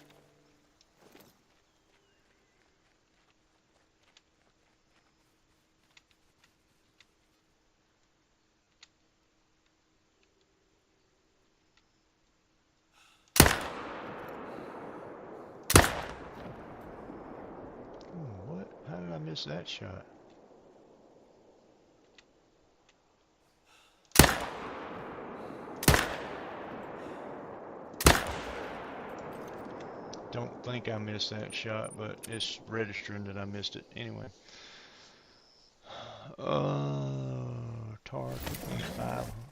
How did I miss that shot? Don't think I missed that shot, but it's registering that I missed it anyway. tar,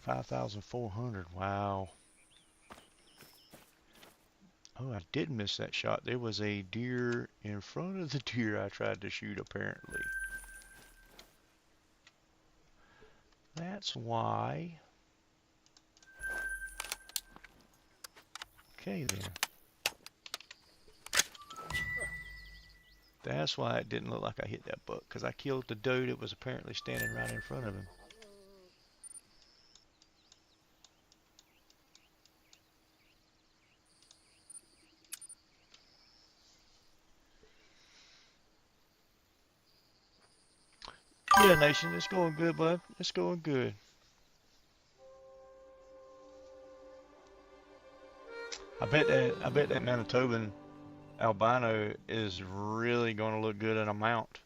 5,400. Wow. Oh, I did miss that shot. There was a deer in front of the deer I tried to shoot, apparently. That's why. Okay, then. That's why it didn't look like I hit that buck, because I killed the doe that was apparently standing right in front of him. Yeah, Nation, it's going good, bud. It's going good. I bet that Manitoban albino is really going to look good in a mount.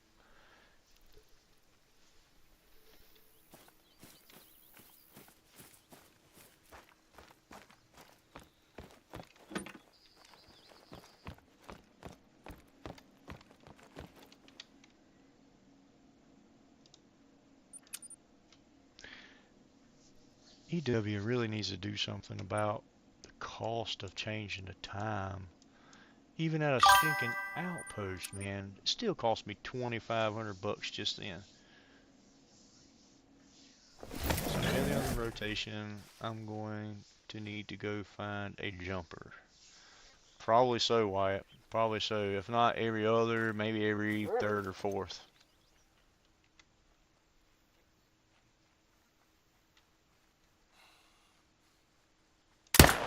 EW really needs to do something about the cost of changing the time. Even at a stinking outpost, man, it still cost me 2,500 bucks just then. So every other rotation, I'm going to need to go find a jumper. Probably so, Wyatt. Probably so. If not every other, maybe every third or fourth.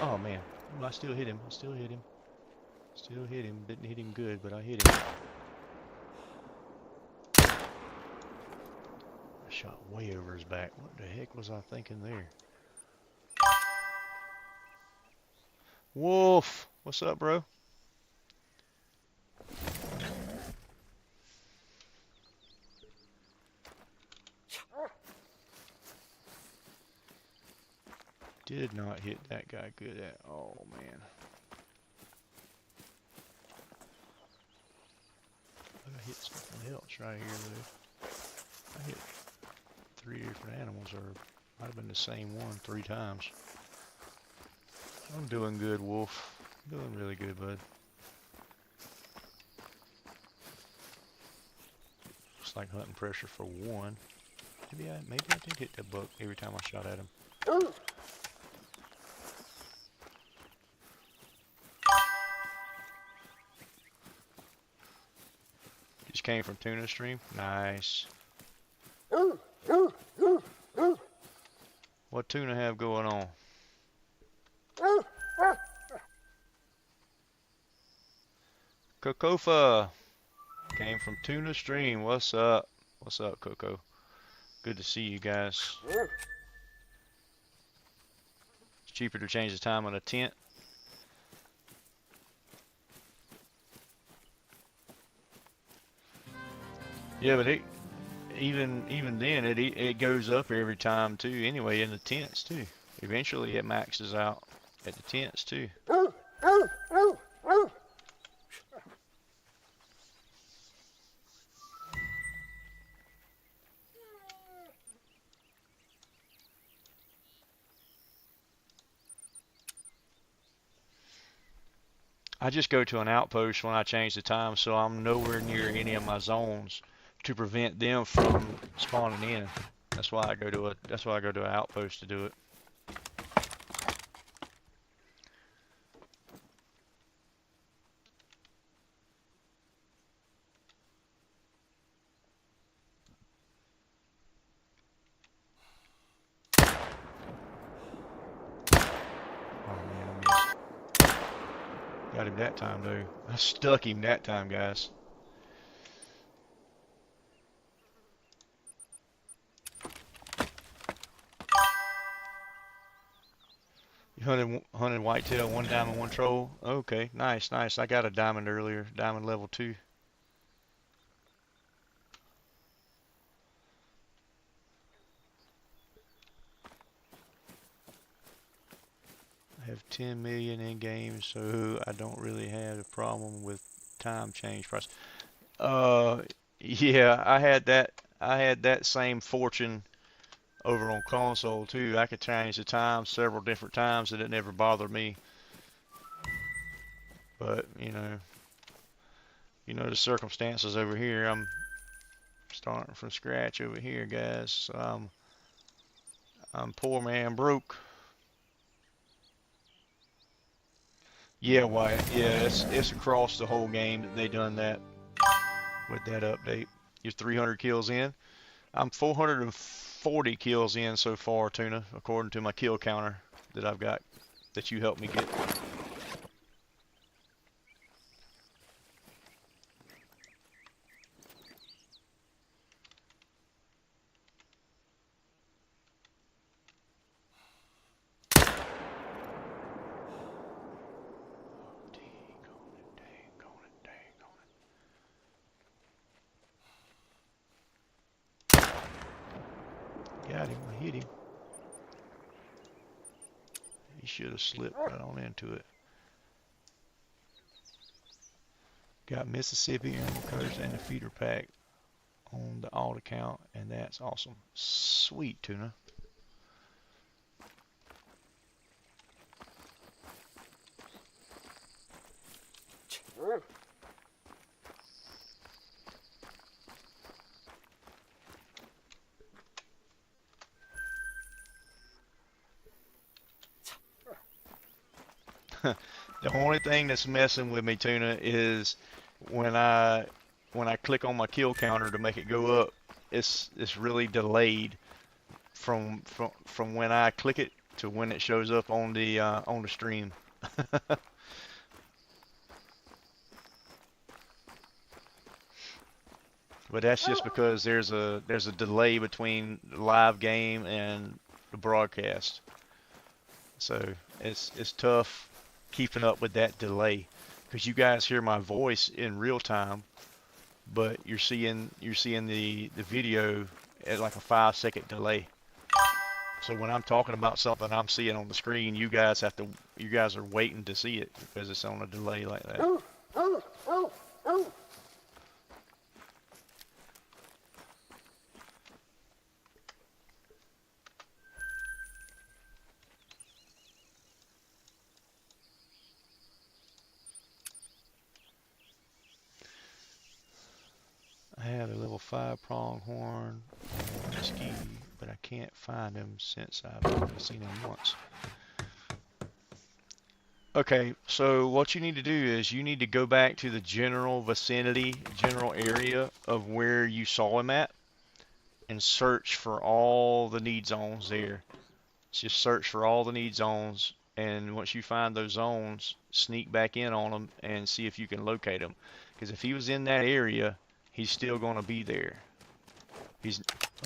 Oh man, I still hit him. I still hit him. Still hit him. Didn't hit him good, but I hit him. I shot way over his back. What the heck was I thinking there? Wolf! What's up, bro? Did not hit that guy good at all, man. But I hit something else right here, though. I hit 3 different animals, or might have been the same one 3 times. I'm doing good, Wolf. Doing really good, bud. Looks like hunting pressure for 1. Maybe I did hit that buck every time I shot at him. Just came from tuna stream. Nice. What tuna have going on? Cocofa came from tuna stream. What's up? What's up, Coco? Good to see you guys. It's cheaper to change the time on a tent. Yeah, but even then it goes up every time too. Anyway, in the tents too. Eventually it maxes out at the tents too. I just go to an outpost when I change the time, so I'm nowhere near any of my zones to prevent them from spawning in. That's why I go to an outpost to do it. Got him that time, though. I stuck him that time, guys. You hunted whitetail, 1 diamond, 1 troll. Okay, nice, nice. I got a diamond earlier, diamond level 2. I have 10 million in game, so I don't really have a problem with time change price. Yeah, I had that same fortune over on console too. I could change the time several different times and it never bothered me. But you know the circumstances over here. I'm starting from scratch over here, guys. So I'm poor man broke. Yeah, Wyatt. Yeah, it's across the whole game that they done that with that update. You're 300 kills in. I'm 440 kills in so far, Tuna, according to my kill counter that I've got that you helped me get. Got him. I hit him. He should have slipped right on into it. Got Mississippi Animal Cutters and the feeder pack on the alt account, and that's awesome. Sweet, Tuna. The only thing that's messing with me, Tuna, is when I click on my kill counter to make it go up, it's really delayed from when I click it to when it shows up on the stream. But that's just because there's a delay between the live game and the broadcast. So it's tough keeping up with that delay because you guys hear my voice in real time, but you're seeing the video at like a 5-second delay. So when I'm talking about something I'm seeing on the screen, you guys are waiting to see it because it's on a delay like that. I have a level 5 pronghorn whiskey, but I can't find him since I've only seen him once. Okay, so what you need to do is you need to go back to the general vicinity, general area of where you saw him at and search for all the need zones there. Just search for all the need zones, and once you find those zones, sneak back in on them and see if you can locate him. Because if he was in that area, he's still going to be there.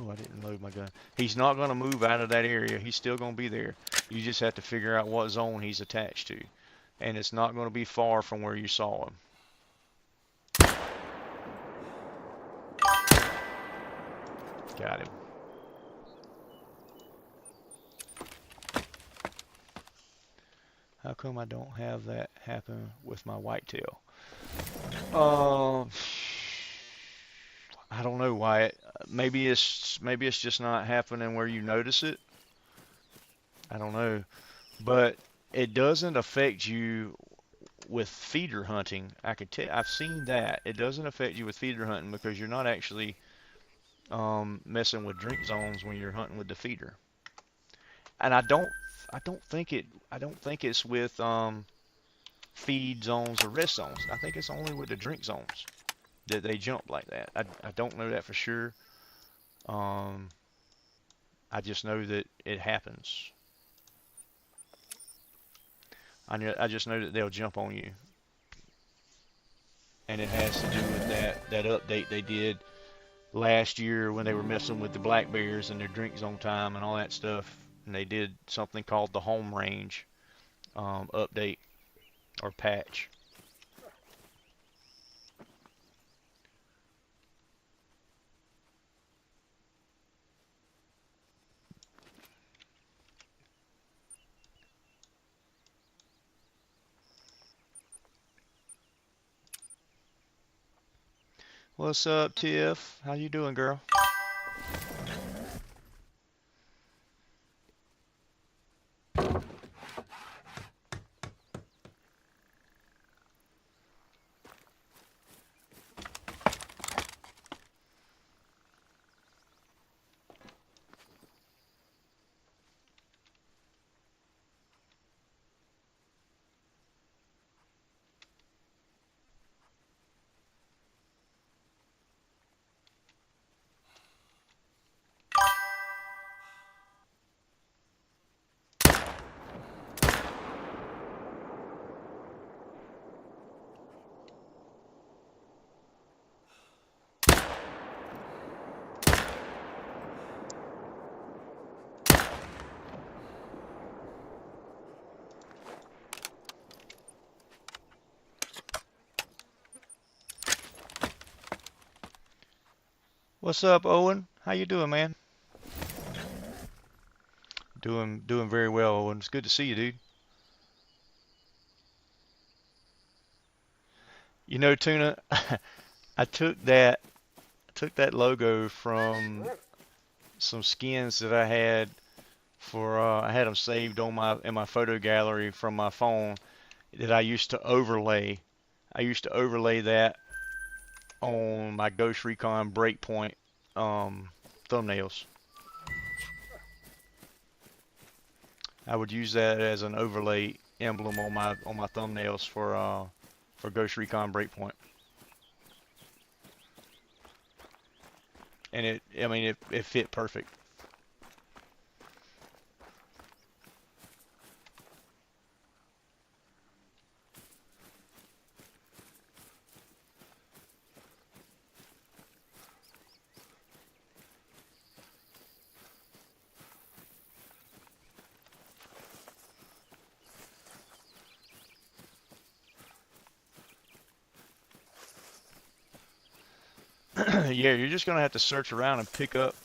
Oh, I didn't load my gun. He's not going to move out of that area. He's still going to be there. You just have to figure out what zone he's attached to. And it's not going to be far from where you saw him. Got him. How come I don't have that happen with my whitetail? I don't know why. Maybe it's just not happening where you notice it. I don't know, but it doesn't affect you with feeder hunting. I could tell. I've seen that it doesn't affect you with feeder hunting because you're not actually messing with drink zones when you're hunting with the feeder. And I don't think it's with feed zones or rest zones. I think it's only with the drink zones that they jump like that. I don't know that for sure. I just know that it happens. I just know that they'll jump on you. And it has to do with that update they did last year when they were messing with the black bears and their drink zone time and all that stuff. And they did something called the home range update or patch. What's up, Tiff? How you doing, girl? What's up, Owen? How you doing, man? Doing very well, Owen. It's good to see you, dude. You know, Tuna, I took that logo from some skins that I had for I had them saved on my in my photo gallery from my phone that I used to overlay. I used to overlay that on my Ghost Recon Breakpoint thumbnails. I would use that as an overlay emblem on my thumbnails for Ghost Recon Breakpoint. And I mean it fit perfect. Yeah, you're just gonna have to search around and pick up.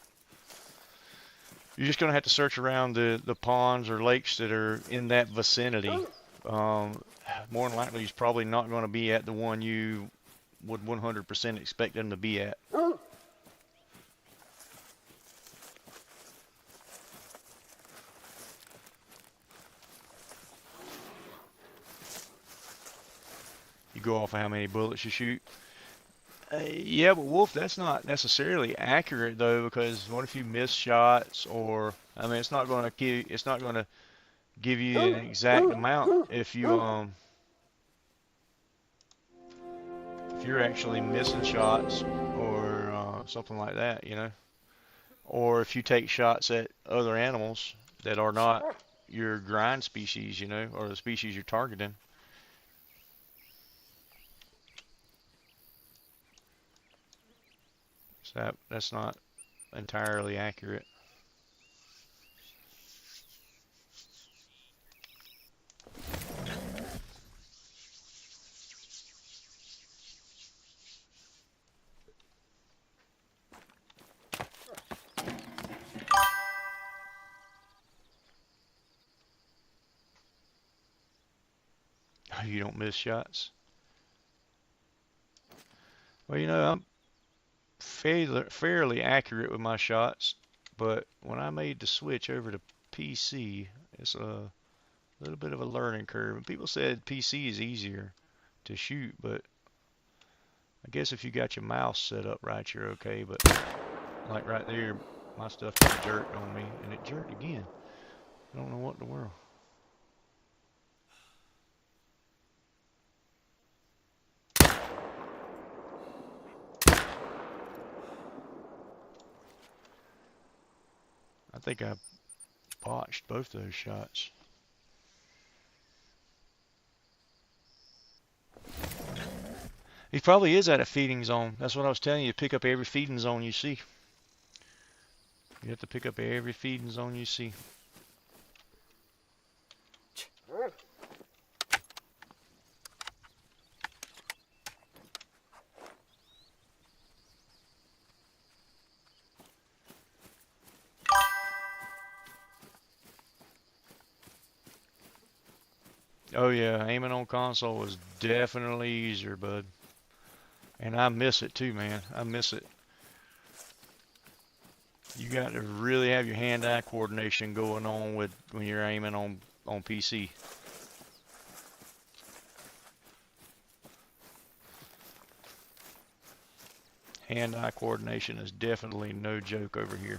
You're just gonna have to search around the ponds or lakes that are in that vicinity. Um, More than likely, he's probably not going to be at the one you would 100% expect him to be at. You go off of how many bullets you shoot. Yeah, but Wolf, that's not necessarily accurate though, because what if you miss shots, or I mean, it's not going to give you an exact amount if you're actually missing shots or something like that, you know, or if you take shots at other animals that are not your grind species, you know, or the species you're targeting. So that's not entirely accurate. You don't miss shots. Well, you know, I'm fairly accurate with my shots, but when I made the switch over to PC, it's a little bit of a learning curve. And people said PC is easier to shoot, but I guess if you got your mouse set up right, you're okay. But like right there, my stuff just jerked on me, and it jerked again. I don't know what in the world. I think I botched both those shots. He probably is at a feeding zone. That's what I was telling you. Pick up every feeding zone you see. You have to pick up every feeding zone you see. Oh yeah, aiming on console was definitely easier, bud. And I miss it too, man. I miss it. You got to really have your hand-eye coordination going on with when you're aiming on PC. Hand-eye coordination is definitely no joke over here.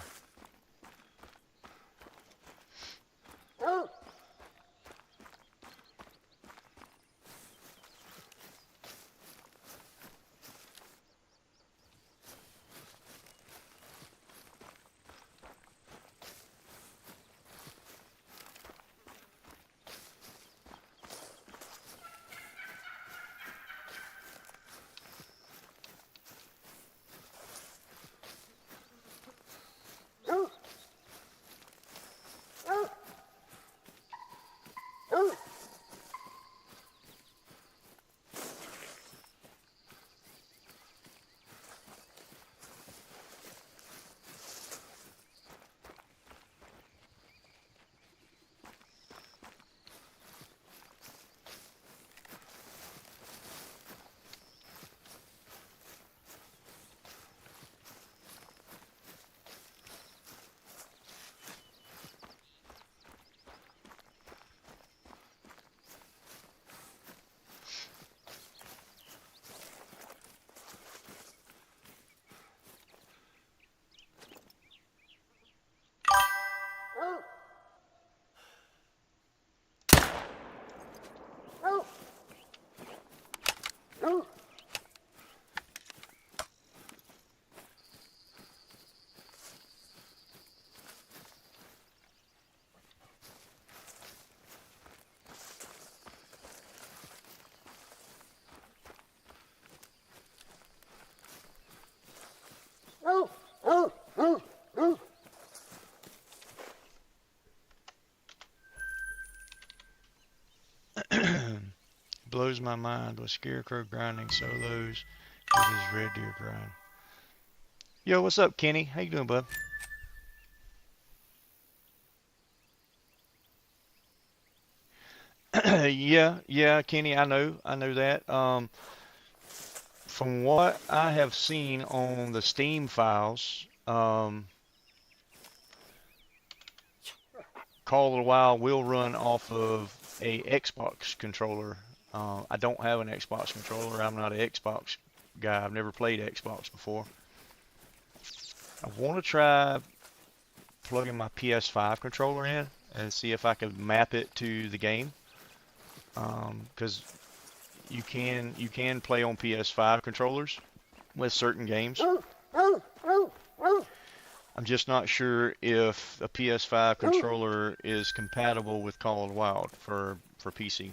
blows my mind with Scarecrow grinding solos with his red deer grind. Yo, what's up, Kenny? How you doing, bud? Yeah, Kenny, I know that. From what I have seen on the Steam files, Call of the Wild will run off of a Xbox controller. I don't have an Xbox controller. I'm not an Xbox guy. I've never played Xbox before. I want to try plugging my PS5 controller in and see if I can map it to the game. Because you can play on PS5 controllers with certain games. I'm just not sure if a PS5 controller is compatible with Call of the Wild for PC.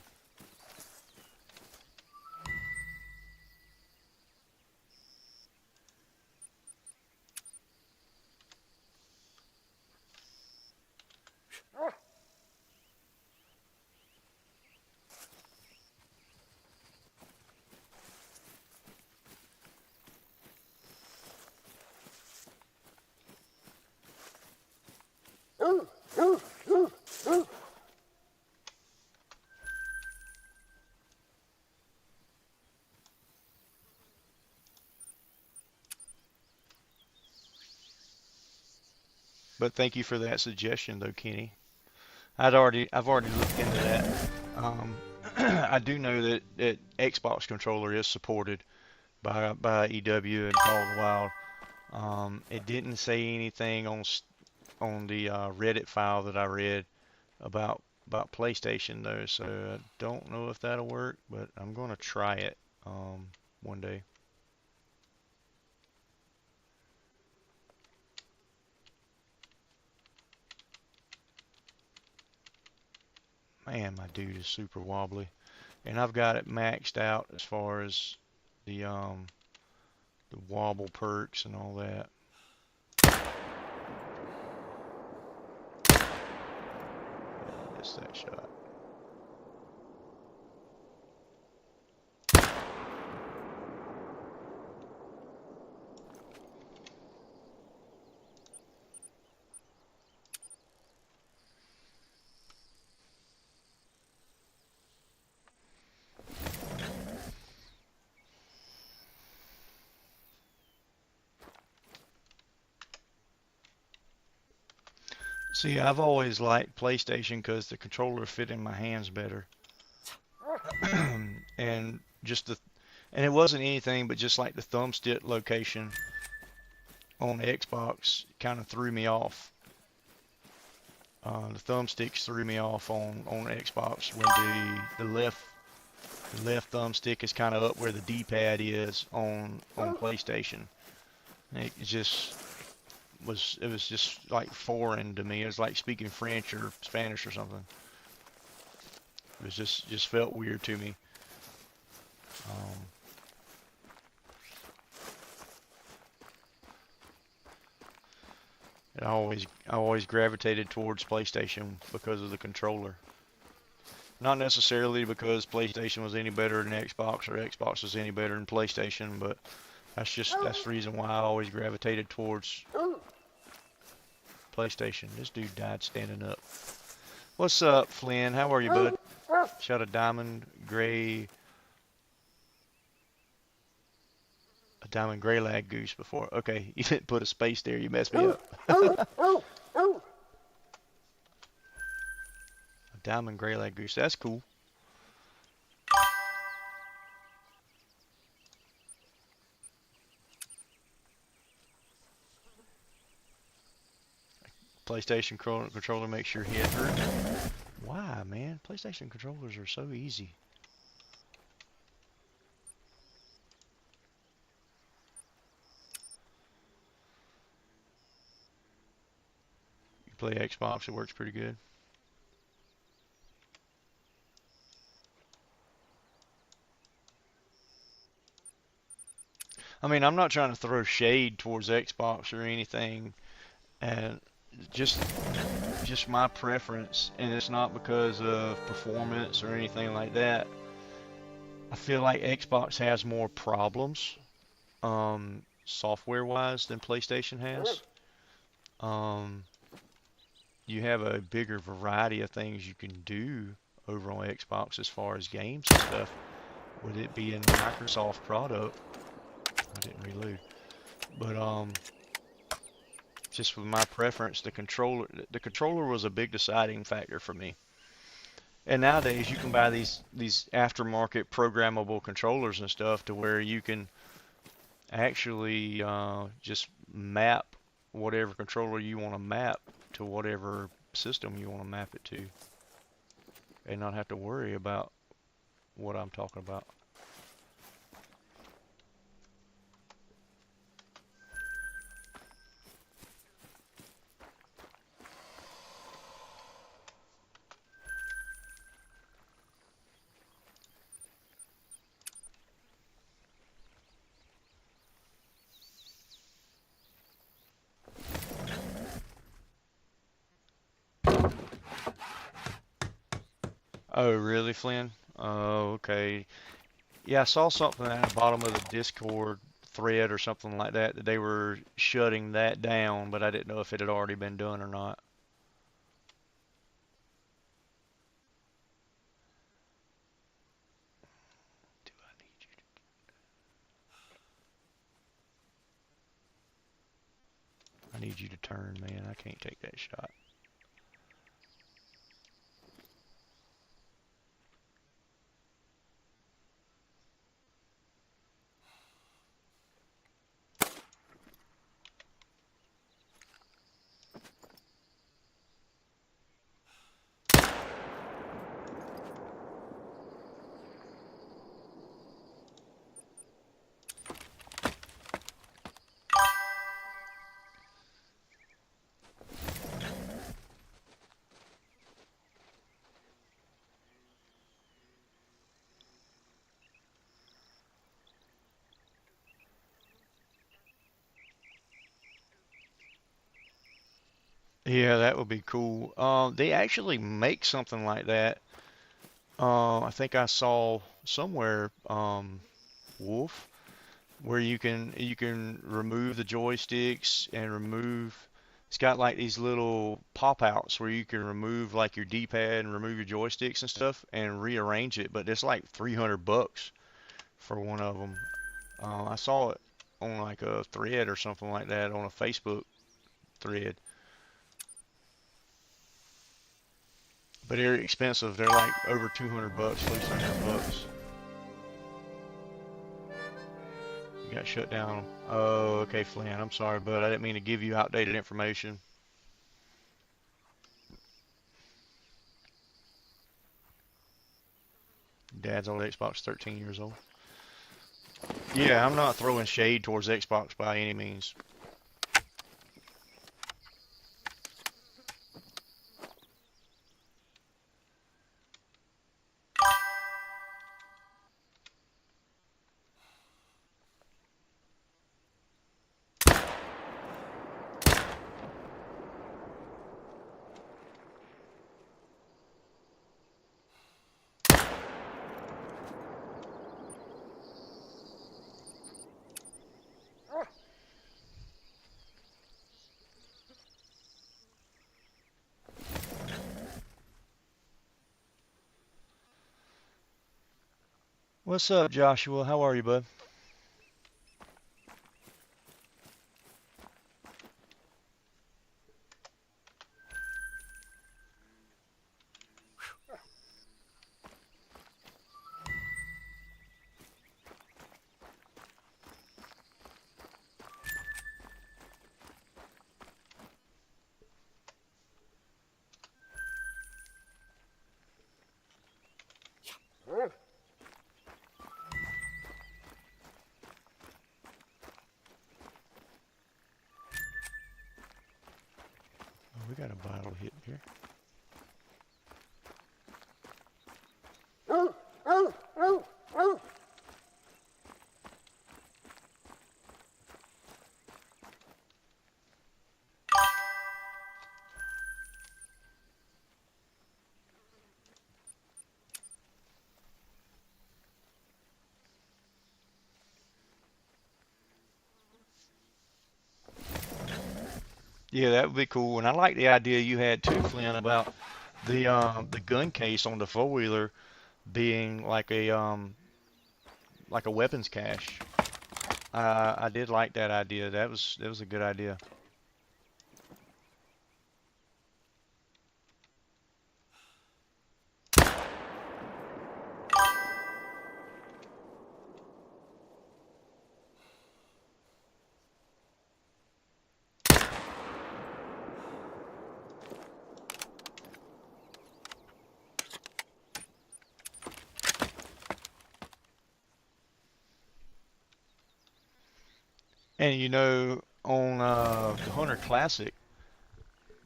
But thank you for that suggestion, though, Kenny. I've already looked into that. I do know that Xbox controller is supported by EW and Call of the Wild. It didn't say anything on the Reddit file that I read about PlayStation though, so I don't know if that'll work, but I'm gonna try it one day. Man, my dude is super wobbly, and I've got it maxed out as far as the wobble perks and all that. I missed that shot. See, I've always liked PlayStation because the controller fit in my hands better. and and it wasn't anything but just like the thumbstick location on the Xbox kind of threw me off. The thumbsticks threw me off on Xbox when the left thumbstick is kind of up where the D-pad is on PlayStation. It was just like foreign to me. It was like speaking French or Spanish or something. It was just felt weird to me. I always gravitated towards PlayStation because of the controller. Not necessarily because PlayStation was any better than Xbox or Xbox was any better than PlayStation, but that's the reason why I always gravitated towards PlayStation. This dude died standing up. What's up, Flynn? How are you, bud? Shot a diamond gray lag goose before. Okay, you didn't put a space there. You messed me up. A diamond gray lag goose. That's cool. PlayStation controller makes your head hurt. Why, man? PlayStation controllers are so easy. You play Xbox, it works pretty good. I mean, I'm not trying to throw shade towards Xbox or anything, and just my preference, and it's not because of performance or anything like that. I feel like Xbox has more problems, software-wise than PlayStation has. Um, you have a bigger variety of things you can do over on Xbox as far as games and stuff. With it being Microsoft product, I didn't reload, but just with my preference, the controller was a big deciding factor for me. And nowadays you can buy these aftermarket programmable controllers and stuff to where you can actually just map whatever controller you want to map to whatever system you want to map it to, and not have to worry about what I'm talking about. Oh, really, Flynn? Oh, okay. Yeah, I saw something at the bottom of the Discord thread or something like that that they were shutting that down, but I didn't know if it had already been done or not. Do I need you to turn, man. I can't take that shot. Yeah, that would be cool. They actually make something like that. I think I saw somewhere, Wolf, where you can remove the joysticks and remove. It's got like these little pop outs where you can remove like your D-pad and remove your joysticks and stuff and rearrange it. But it's like $300 for one of them. I saw it on like a thread or something like that on a Facebook thread. But they're expensive. They're like over $200, close to $100. You got shut down. Oh, okay, Flynn. I'm sorry, bud. I didn't mean to give you outdated information. Dad's old Xbox 13 years old. Yeah, I'm not throwing shade towards Xbox by any means. What's up, Joshua? How are you, bud? Oh, we got a bottle hit here. Yeah, that would be cool. And I like the idea you had too, Flynn, about the gun case on the four-wheeler being like a weapons cache. I did like that idea. That was a good idea. And you know, on the Hunter Classic,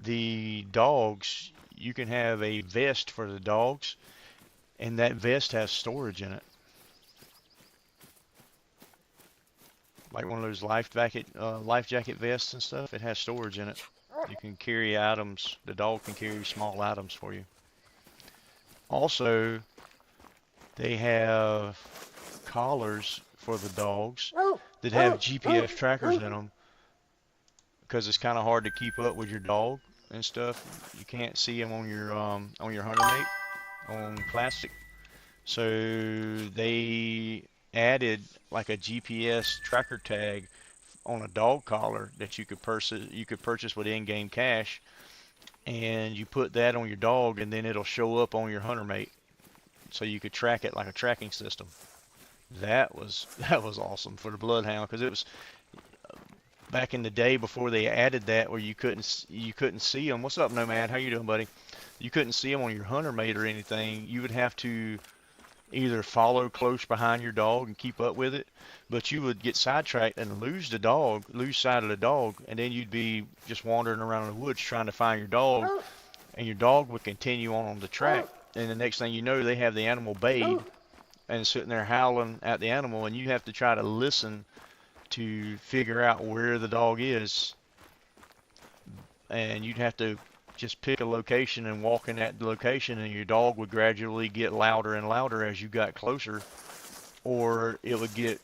the dogs, you can have a vest for the dogs, and that vest has storage in it, like one of those life jacket vests and stuff. It has storage in it. You can carry items. The dog can carry small items for you. Also, they have collars for the dogs that have GPS trackers in them because it's kind of hard to keep up with your dog and stuff. You can't see them on your hunter mate on classic. So they added like a GPS tracker tag on a dog collar that you could purchase with in-game cash, and you put that on your dog, and then it'll show up on your hunter mate, so you could track it like a tracking system. That was awesome for the bloodhound because it was back in the day before they added that where you couldn't see them. What's up, Nomad? How you doing, buddy? You couldn't see them on your hunter mate or anything. You would have to either follow close behind your dog and keep up with it, but you would get sidetracked and lose sight of the dog, and then you'd be just wandering around in the woods trying to find your dog, and your dog would continue on the track, and the next thing you know, they have the animal bayed and sitting there howling at the animal, and you have to try to listen to figure out where the dog is, and you'd have to just pick a location and walk in that location, and your dog would gradually get louder and louder as you got closer, or it would get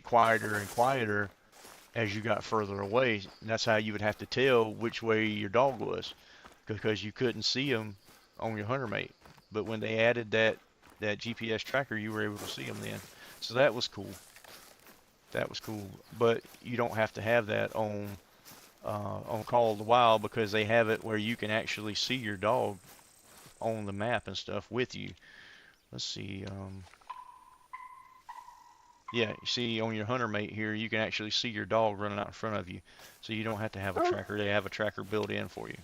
quieter and quieter as you got further away. And that's how you would have to tell which way your dog was, because you couldn't see him on your hunter mate. But when they added that GPS tracker, you were able to see them then. So that was cool. That was cool. But you don't have to have that on Call of the Wild because they have it where you can actually see your dog on the map and stuff with you. Let's see. Yeah, you see on your hunter mate here, you can actually see your dog running out in front of you. So you don't have to have a tracker. They have a tracker built in for you.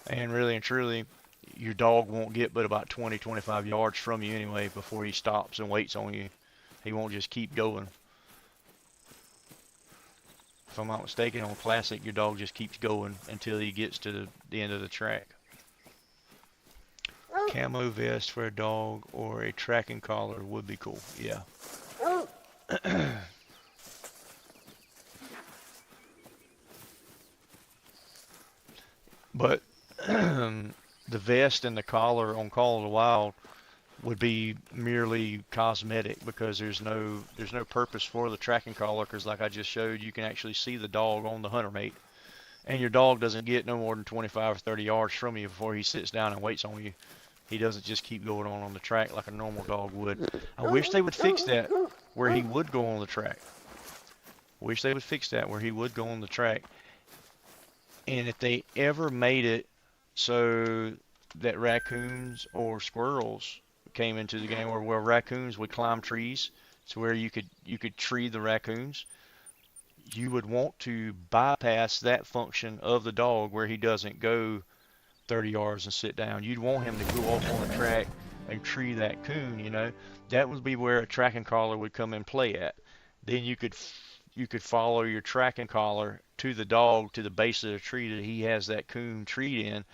And really and truly, your dog won't get but about 20, 25 yards from you anyway before he stops and waits on you. He won't just keep going. If I'm not mistaken, on Classic, your dog just keeps going until he gets to the end of the track. Camo vest for a dog or a tracking collar would be cool. Yeah. But the vest and the collar on Call of the Wild would be merely cosmetic because there's no purpose for the tracking collar because like I just showed, you can actually see the dog on the hunter mate, and your dog doesn't get no more than 25 or 30 yards from you before he sits down and waits on you. He doesn't just keep going on the track like a normal dog would. I wish they would fix that where he would go on the track. Wish they would fix that where he would go on the track. And if they ever made it so that raccoons or squirrels came into the game where raccoons would climb trees to where you could tree the raccoons, you would want to bypass that function of the dog where he doesn't go 30 yards and sit down. You'd want him to go off on the track and tree that coon, you know. That would be where a tracking collar would come and play at. Then you could follow your tracking collar to the dog to the base of the tree that he has that coon treed in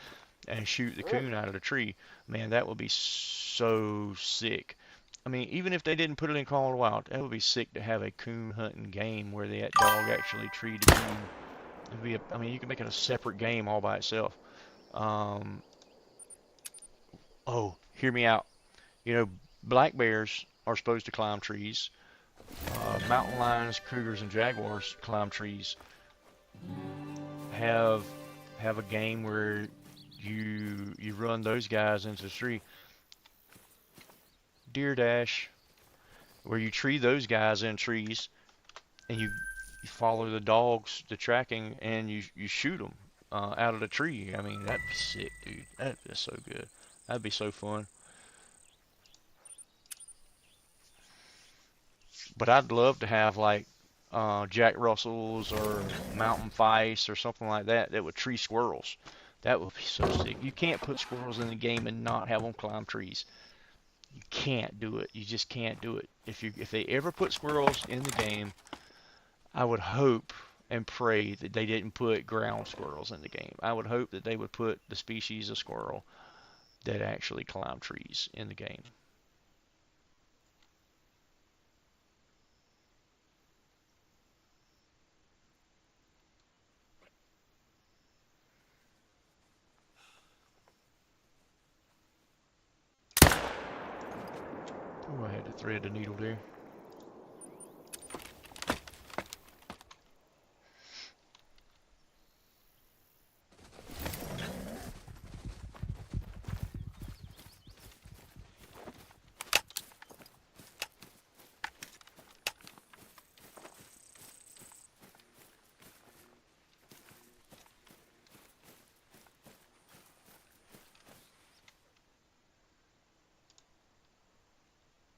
and shoot the coon out of the tree. Man, that would be so sick. I mean, even if they didn't put it in Call of the Wild, that would be sick to have a coon hunting game where that dog actually treed the coon. I mean, you can make it a separate game all by itself. Um, oh, hear me out. You know, black bears are supposed to climb trees. mountain lions, cougars, and jaguars climb trees. Have a game where you run those guys into the tree. Deer dash, where you tree those guys in trees, and you follow the dogs, the tracking, and you shoot them out of the tree. I mean, that'd be sick, dude. That'd be so good. That'd be so fun. But I'd love to have like Jack Russells or mountain Feist or something like that that would tree squirrels. That would be so sick. You can't put squirrels in the game and not have them climb trees. You can't do it. You just can't do it. If they ever put squirrels in the game, I would hope and pray that they didn't put ground squirrels in the game. I would hope that they would put the species of squirrel that actually climb trees in the game. Oh, I had to thread the needle there.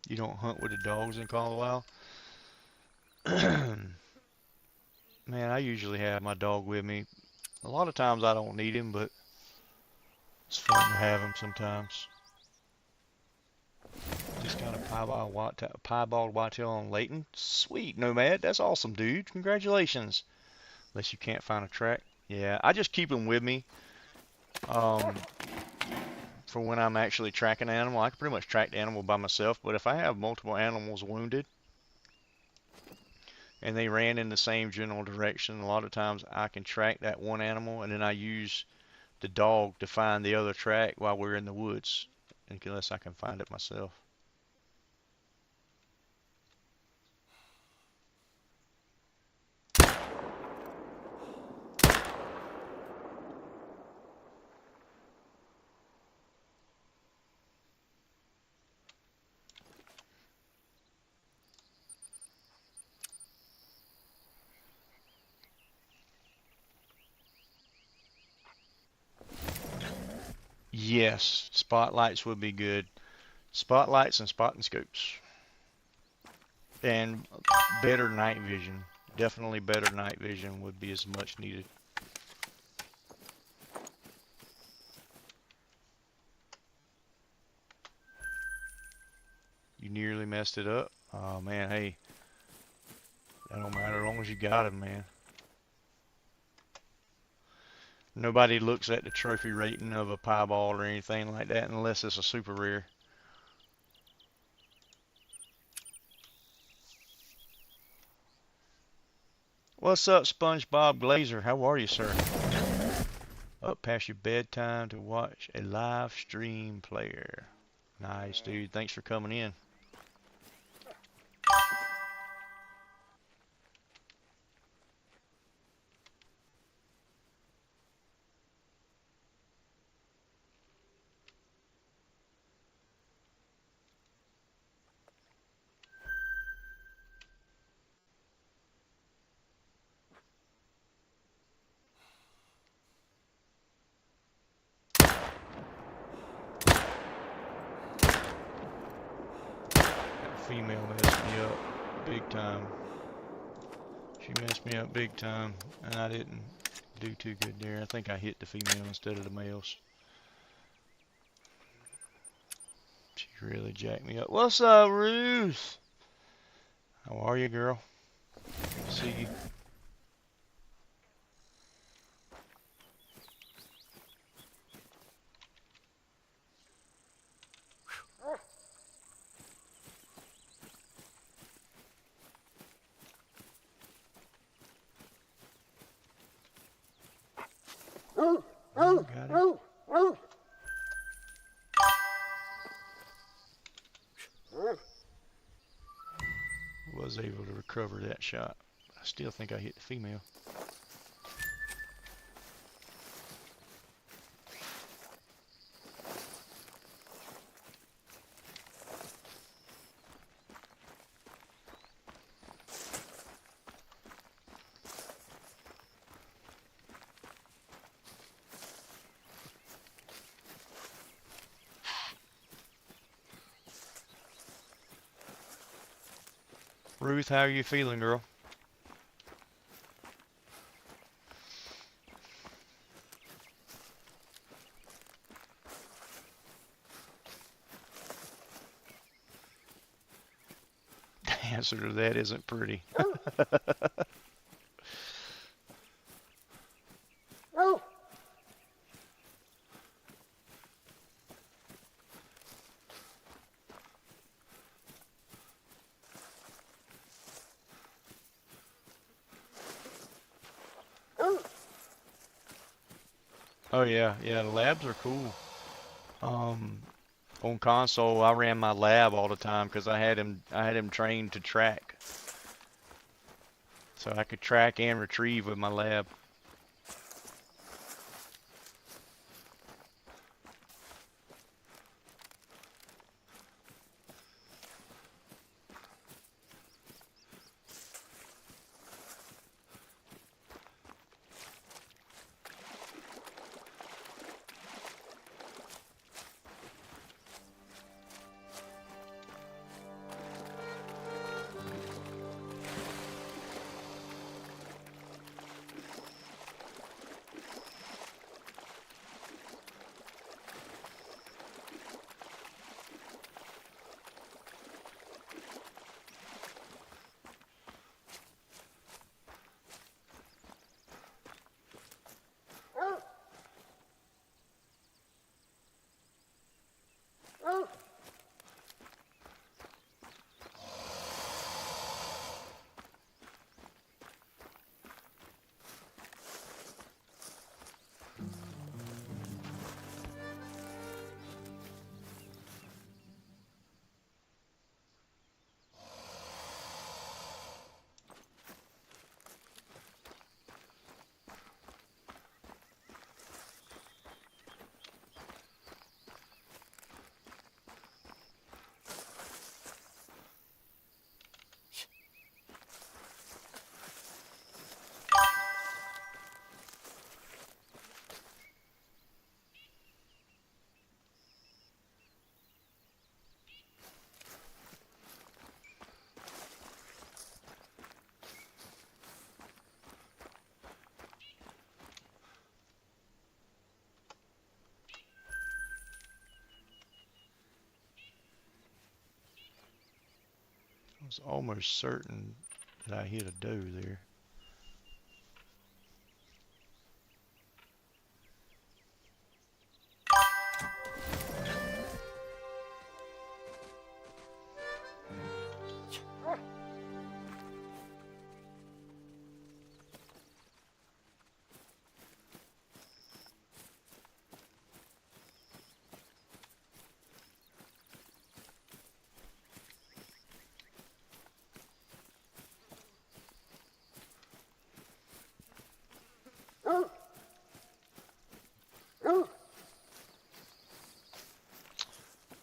You don't hunt with the dogs in Colorado? Man, I usually have my dog with me. A lot of times I don't need him, but it's fun to have him sometimes. Just got a piebald whitetail on Layton. Sweet, Nomad. That's awesome, dude. Congratulations. Unless you can't find a track. Yeah, I just keep him with me. For when I'm actually tracking an animal. I can pretty much track the animal by myself, but if I have multiple animals wounded and they ran in the same general direction, a lot of times I can track that one animal and then I use the dog to find the other track while we're in the woods, unless I can find it myself. Yes, spotlights would be good. Spotlights and spotting scopes. And better night vision. Definitely better night vision would be as much needed. You nearly messed it up. Oh man, hey. That don't matter as long as you got him, man. Nobody looks at the trophy rating of a piebald or anything like that unless it's a super rare. What's up, SpongeBob Glazer? How are you, sir? Up past your bedtime to watch a live stream player. Nice, dude. Thanks for coming in. Female messed me up big time. She messed me up big time, and I didn't do too good there. I think I hit the female instead of the males. She really jacked me up. What's up, Ruth? How are you, girl? Good to see you. Got it. was able to recover that shot. I still think I hit the female. Ruth, how are you feeling, girl? The answer to that isn't pretty. Oh yeah, yeah, the labs are cool. On console, I ran my lab all the time because I had him trained to track, so I could track and retrieve with my lab. I was almost certain that I hit a doe there.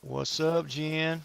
What's up, Jen?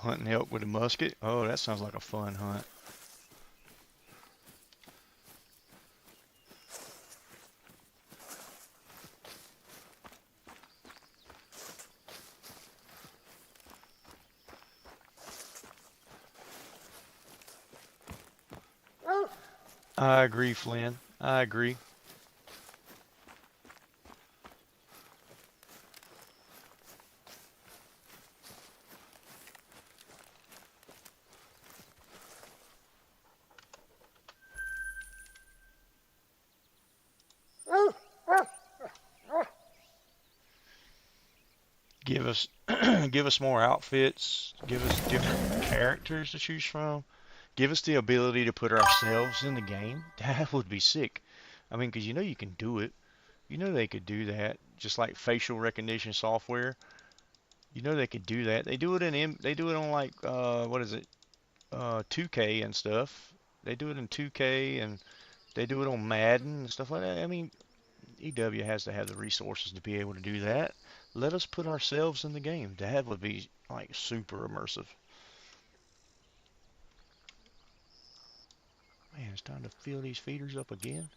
Hunting elk with a musket. Oh, that sounds like a fun hunt. I agree, Flynn. I agree. Give us give us more outfits, give us different characters to choose from, give us the ability to put ourselves in the game. That would be sick. I mean, because you know you can do it. You know they could do that, just like facial recognition software. You know they could do that. They do it they do it on like what is it? 2K and stuff. They do it in 2K and they do it on Madden and stuff like that. I mean, EW has to have the resources to be able to do that. Let us put ourselves in the game. That would be like super immersive. Man, it's time to fill these feeders up again.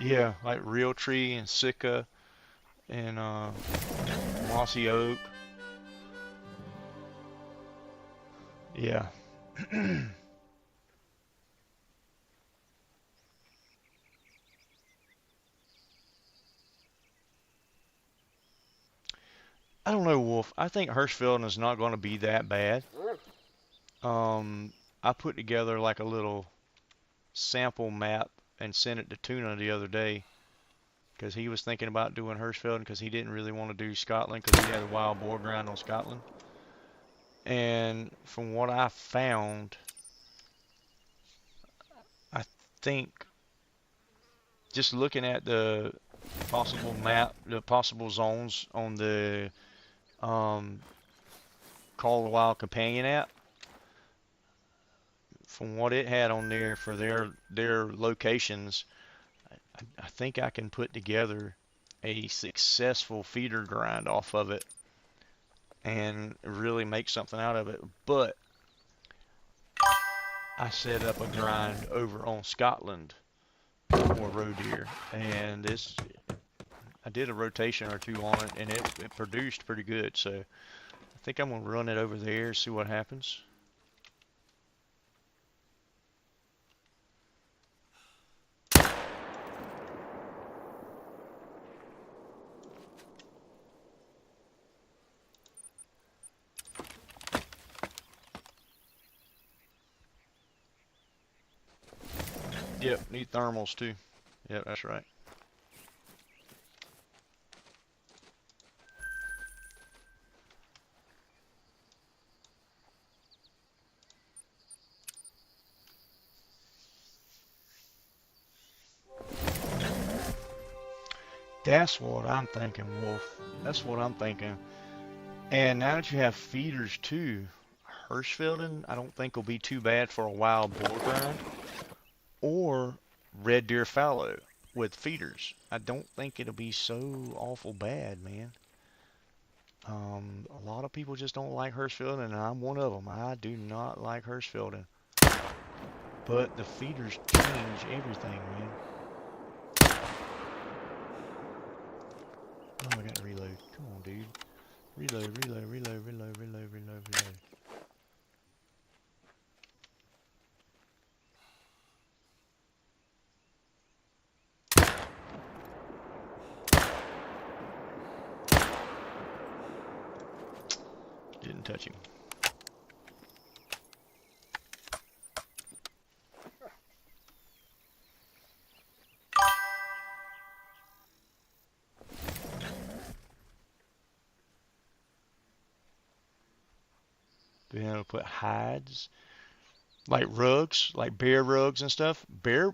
Yeah, like Realtree and Sika and Mossy Oak. Yeah. I don't know, Wolf. I think Hirschfeld is not going to be that bad. I put together like a little sample map and sent it to Tuna the other day because he was thinking about doing Hirschfeld because he didn't really want to do Scotland because he had a wild boar grind on Scotland. And from what I found, I think just looking at the possible map, the possible zones on the um, Call of the Wild Companion app, from what it had on there for their locations, I think I can put together a successful feeder grind off of it and really make something out of it. But I set up a grind over on Scotland for roe deer, and I did a rotation or two on it, and it produced pretty good. So I think I'm gonna run it over there, see what happens. Yep, need thermals too. Yep, that's right. That's what I'm thinking, Wolf. That's what I'm thinking. And now that you have feeders too, Hirschfelden I don't think will be too bad for a wild boar grind or red deer fallow with feeders. I don't think it'll be so awful bad, man. A lot of people just don't like Hirschfelden, and I'm one of them. I do not like Hirschfelden. But the feeders change everything, man. Oh, I got to reload. Come on, dude. Reload, reload, reload, reload, reload, reload, reload. Didn't touch him. being able to put hides, like rugs, like bear rugs and stuff. Bear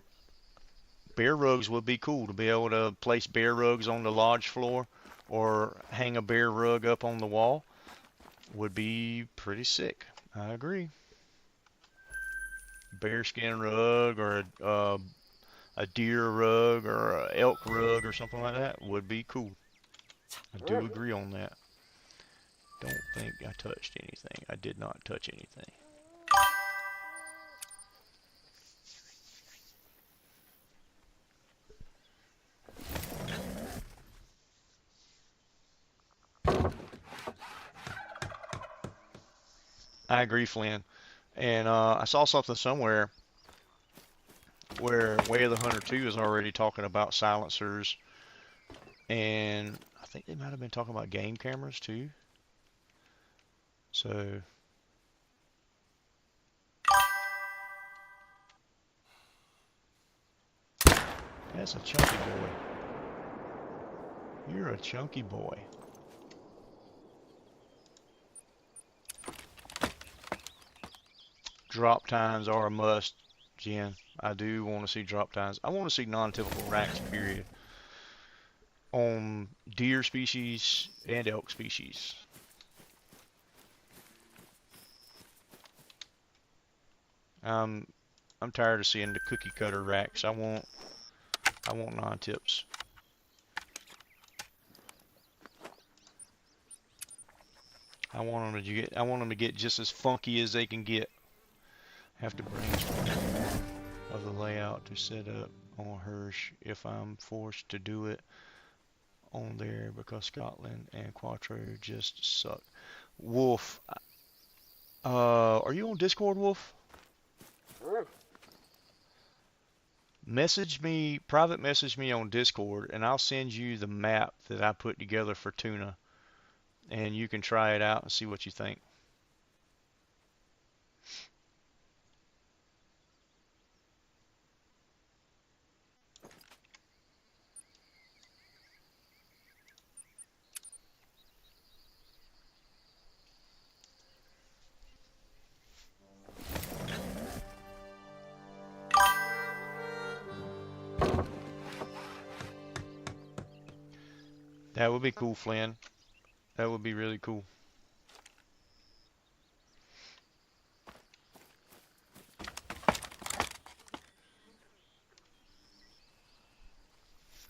rugs would be cool to be able to place bear rugs on the lodge floor or hang a bear rug up on the wall. Would be pretty sick. I agree. Bearskin rug or a deer rug or a elk rug or something like that would be cool. I do agree on that. Don't think I touched anything. I did not touch anything. I agree, Flynn. And I saw something somewhere where Way of the Hunter 2 is already talking about silencers, and I think they might have been talking about game cameras too. So that's a chunky boy. You're a chunky boy. Drop tines are a must, Jen. I do want to see drop tines. I want to see non-typical racks, period, on deer species and elk species. I'm tired of seeing the cookie cutter racks. I want non-tips. I want them to get just as funky as they can get. Have to brainstorm of the layout to set up on Hirsch if I'm forced to do it on there because Scotland and Quattro just suck. Wolf, are you on Discord, Wolf? Private message me on Discord, and I'll send you the map that I put together for tuna, and you can try it out and see what you think. That would be cool, Flynn. That would be really cool.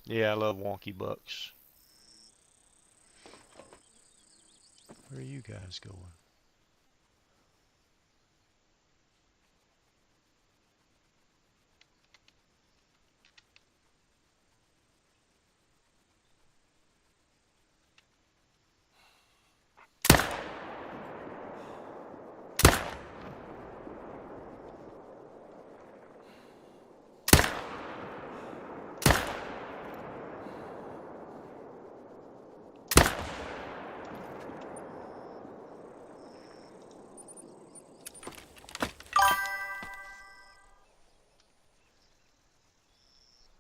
Yeah, I love wonky bucks. Where are you guys going?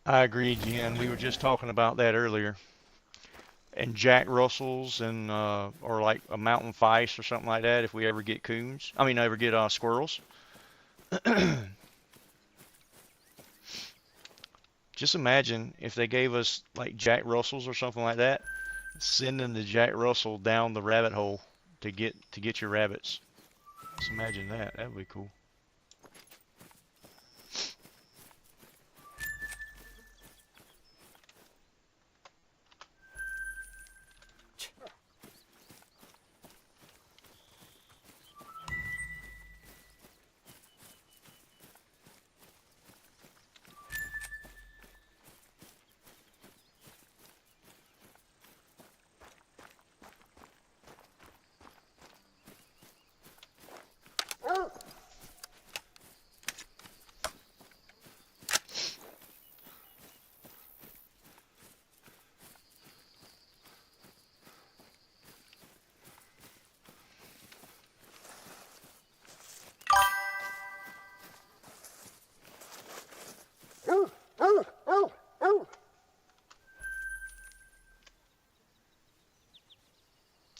I agree, Jen. We were just talking about that earlier. And Jack Russells and or like a mountain feist or something like that if we ever get coons. I mean, ever get squirrels. Just imagine if they gave us like Jack Russells or something like that, sending the Jack Russell down the rabbit hole to get your rabbits. Just imagine that. That would be cool.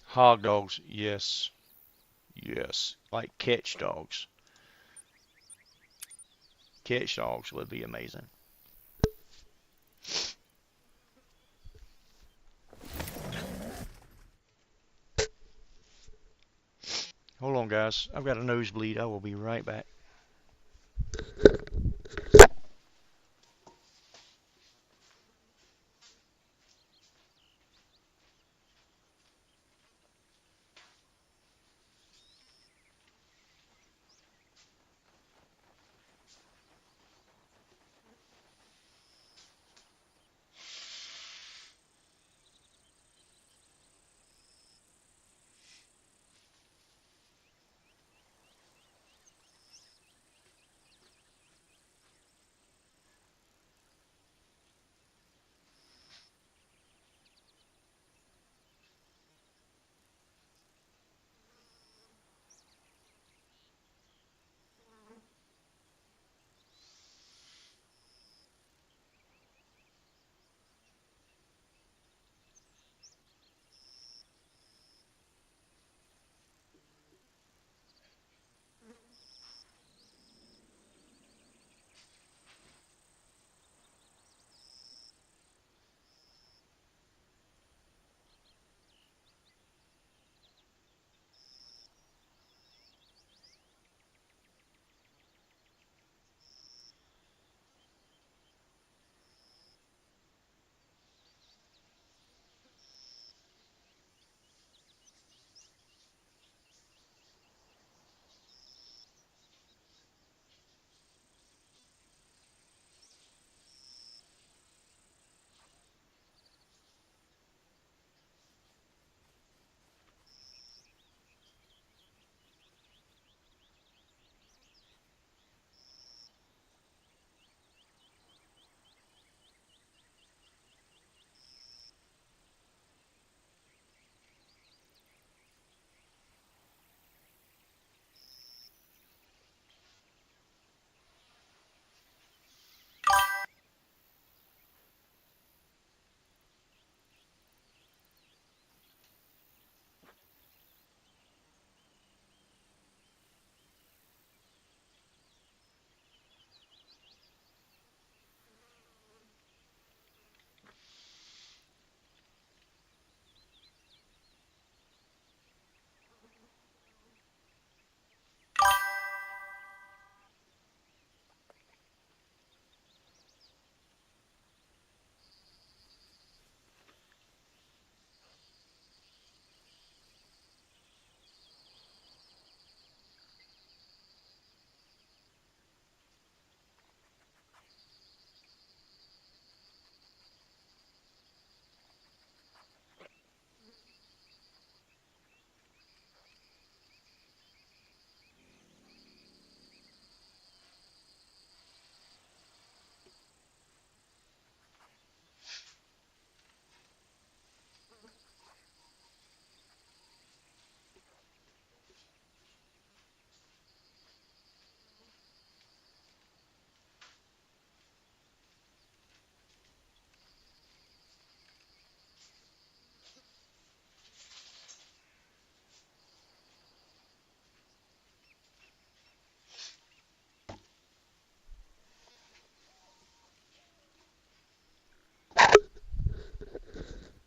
Hog dogs, yes. Yes, like catch dogs. Catch dogs would be amazing. Hold on, guys. I've got a nosebleed. I will be right back.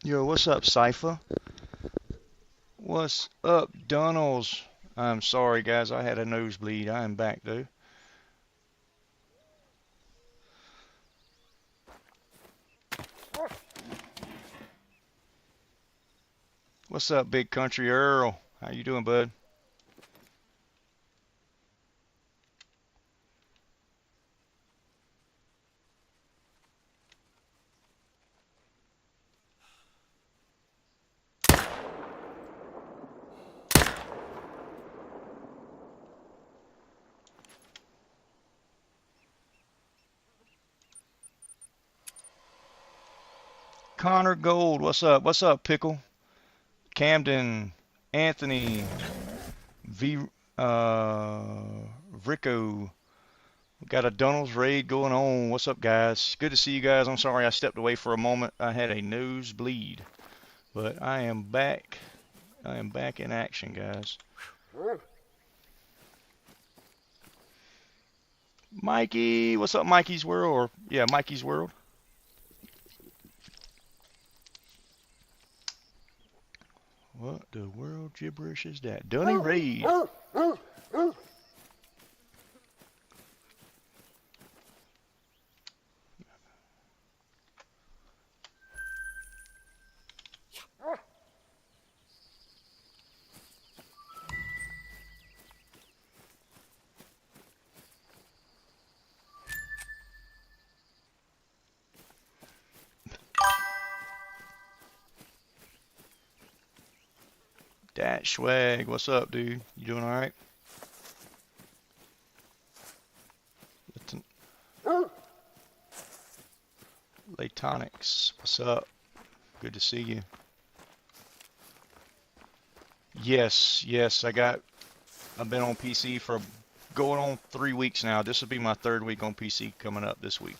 Yo, what's up, Cypher? What's up, Donalds? I'm sorry, guys. I had a nosebleed. I am back, though. What's up, Big Country Earl? How you doing, bud? Connor Gold, what's up? What's up, Pickle? Camden, Anthony, V, Rico. We got a Donald's raid going on. What's up, guys? Good to see you guys. I'm sorry I stepped away for a moment. I had a nosebleed, but I am back. I am back in action, guys. Mikey, what's up, Mikey's World? Or yeah, Mikey's World. What the world gibberish is that? Dunny Raid. Dat Swag, what's up, dude? You doing all right? Latonics, what's up? Good to see you. Yes, I've been on PC for going on 3 weeks now. This will be my 3rd week on PC coming up this week.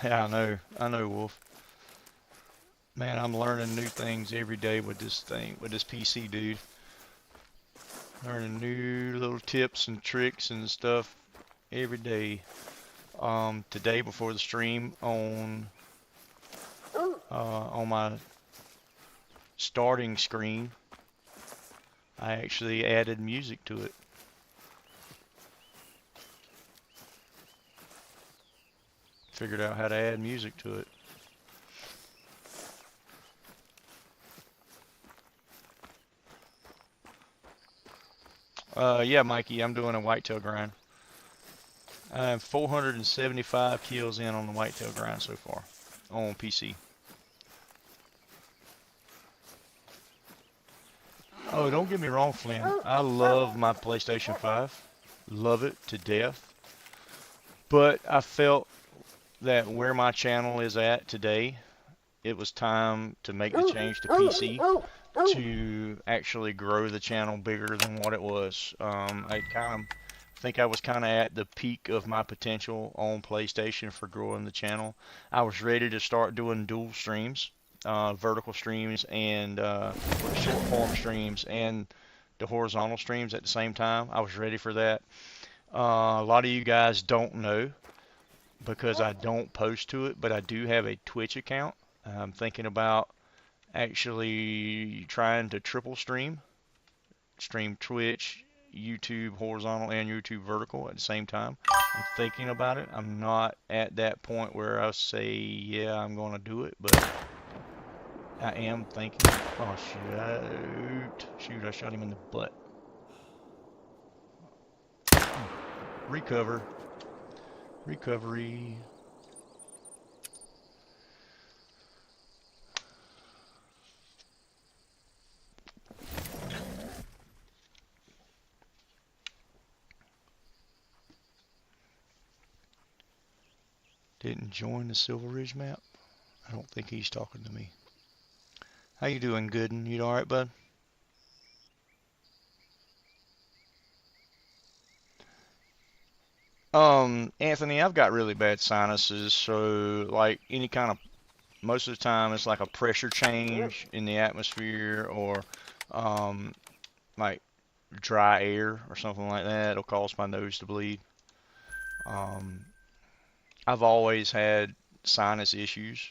Yeah, I know, Wolf. Man, I'm learning new things every day with this thing, with this PC, dude. Learning new little tips and tricks and stuff every day. Today before the stream on my starting screen, I actually added music to it. Figured out how to add music to it. Yeah, Mikey, I'm doing a whitetail grind. I have 475 kills in on the whitetail grind so far on PC. Oh, don't get me wrong, Flynn. I love my PlayStation 5. Love it to death. But I felt that where my channel is at today, it was time to make the change to PC to actually grow the channel bigger than what it was. I think I was kind of at the peak of my potential on PlayStation for growing the channel. I was ready to start doing dual streams, vertical streams and short form streams and the horizontal streams at the same time. I was ready for that. A lot of you guys don't know because I don't post to it, but I do have a Twitch account. I'm thinking about actually trying to triple stream Twitch, YouTube horizontal, and YouTube vertical at the same time. I'm thinking about it. I'm not at that point where I'll say, yeah, I'm going to do it, but I am thinking. Oh, shoot, I shot him in the butt. Recovery. Didn't join the Silver Ridge map? I don't think he's talking to me. How you doing, Gooden? You all right, bud? Anthony, I've got really bad sinuses, so like any kind of, most of the time it's like a pressure change in the atmosphere or like dry air or something like that. It'll cause my nose to bleed. I've always had sinus issues.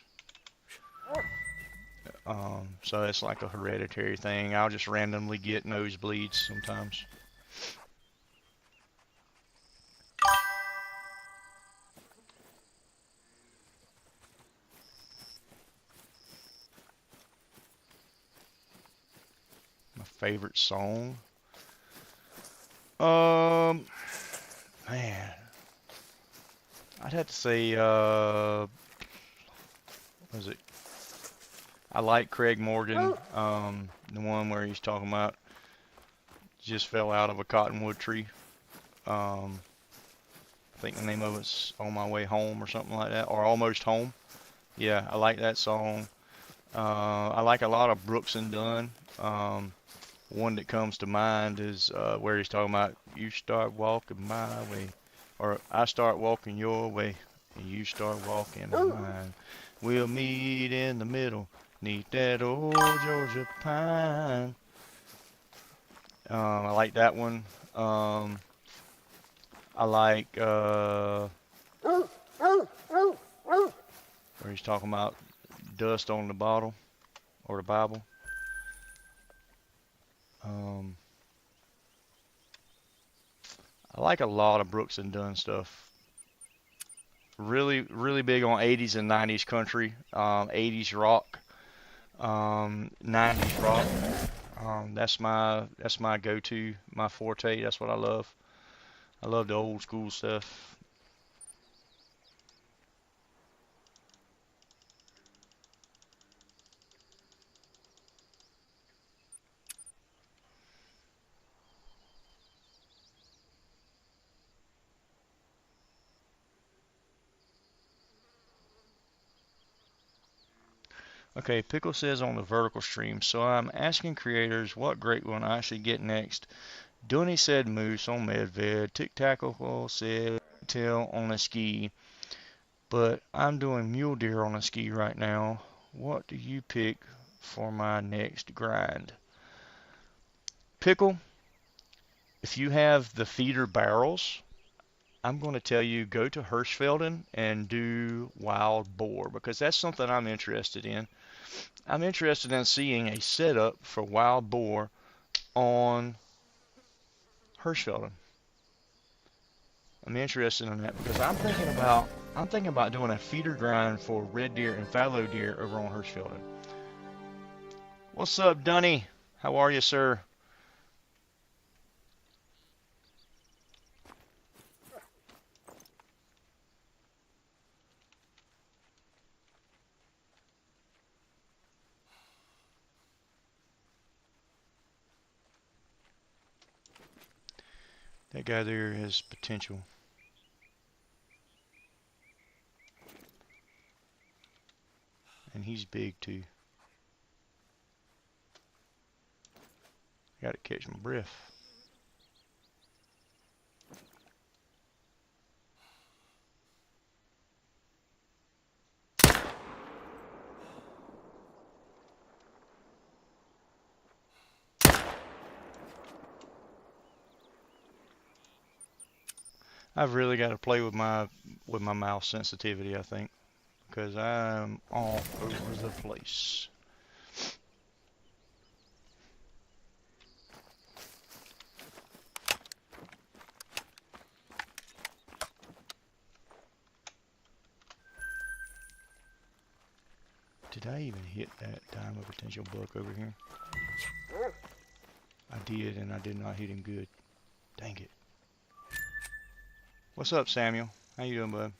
So it's like a hereditary thing. I'll just randomly get nosebleeds sometimes. My favorite song. Man, I'd have to say, what is it? I like Craig Morgan, the one where he's talking about just fell out of a cottonwood tree. I think the name of it's On My Way Home or something like that, or Almost Home. Yeah, I like that song. I like a lot of Brooks and Dunn. One that comes to mind is where he's talking about you start walking my way, or I start walking your way, and you start walking mine. We'll meet in the middle, neath that old Georgia pine. I like that one. I like where he's talking about dust on the bottle or the Bible. I like a lot of Brooks and Dunn stuff. Really, really big on 80s and 90s country, 80s rock, 90s rock. That's my go-to, my forte. That's what I love. I love the old school stuff. Okay, Pickle says on the vertical stream, so I'm asking creators what great one I should get next. Dooney said moose on Medved. Tic Tackle said tail on a ski. But I'm doing mule deer on a ski right now. What do you pick for my next grind? Pickle, if you have the feeder barrels, I'm going to tell you go to Hirschfelden and do wild boar because that's something I'm interested in. I'm interested in seeing a setup for wild boar on Hirschfelden. I'm interested in that because I'm thinking about doing a feeder grind for red deer and fallow deer over on Hirschfelden. What's up, Dunny? How are you, sir? That guy there has potential. And he's big too. I gotta catch my breath. I've really got to play with my mouse sensitivity, I think, because I'm all over the place. Did I even hit that dime of potential buck over here? I did, and I did not hit him good. Dang it. What's up, Samuel? How you doing, bud?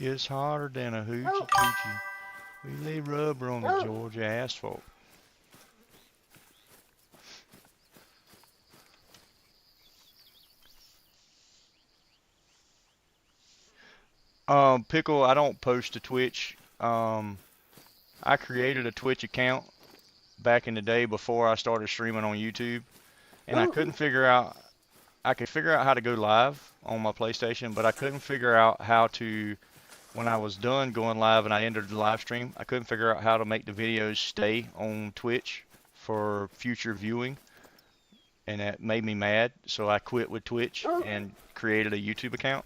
It's harder than a hoochie coochie. We lay rubber on the Georgia asphalt. Pickle, I don't post to Twitch. I created a Twitch account back in the day before I started streaming on YouTube, and I couldn't figure out I could figure out how to go live on my PlayStation, but I couldn't figure out how to, when I was done going live and I entered the live stream, I couldn't figure out how to make the videos stay on Twitch for future viewing, and that made me mad. So I quit with Twitch and created a YouTube account.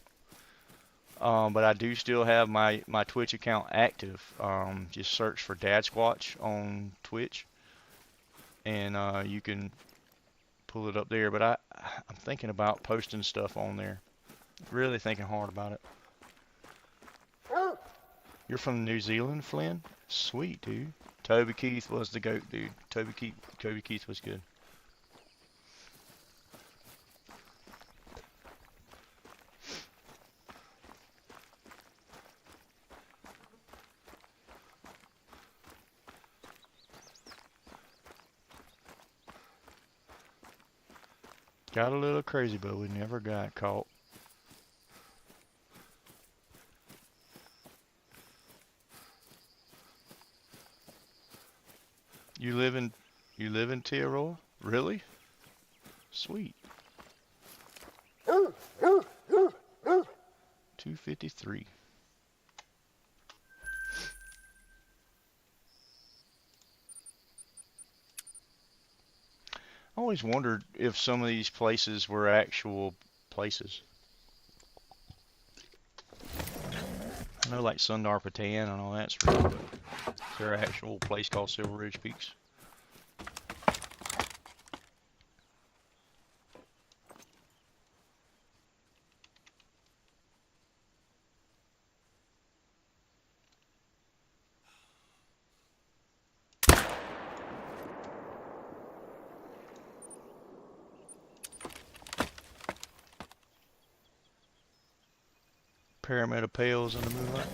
But I do still have my Twitch account active. Just search for DADSQUATCH on Twitch, and you can pull it up there. But I'm thinking about posting stuff on there. Really thinking hard about it. You're from New Zealand, Flynn? Sweet, dude. Toby Keith was the GOAT, dude. Toby Keith was good. Got a little crazy, but we never got caught. You live in Tiaroa? Really? Sweet. 253. I always wondered if some of these places were actual places. I know like Sundar Patan and all that's real, but is there an actual place called Silver Ridge Peaks? Pyramid of Pails in the moonlight.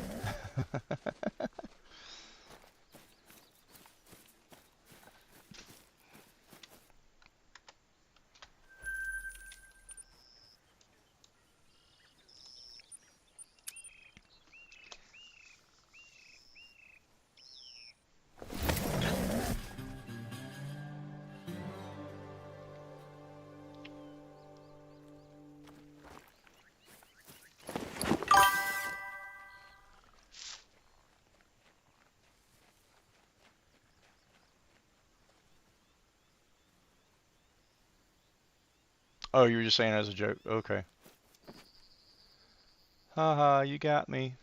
Oh, you were just saying as a joke. Okay. Haha, you got me.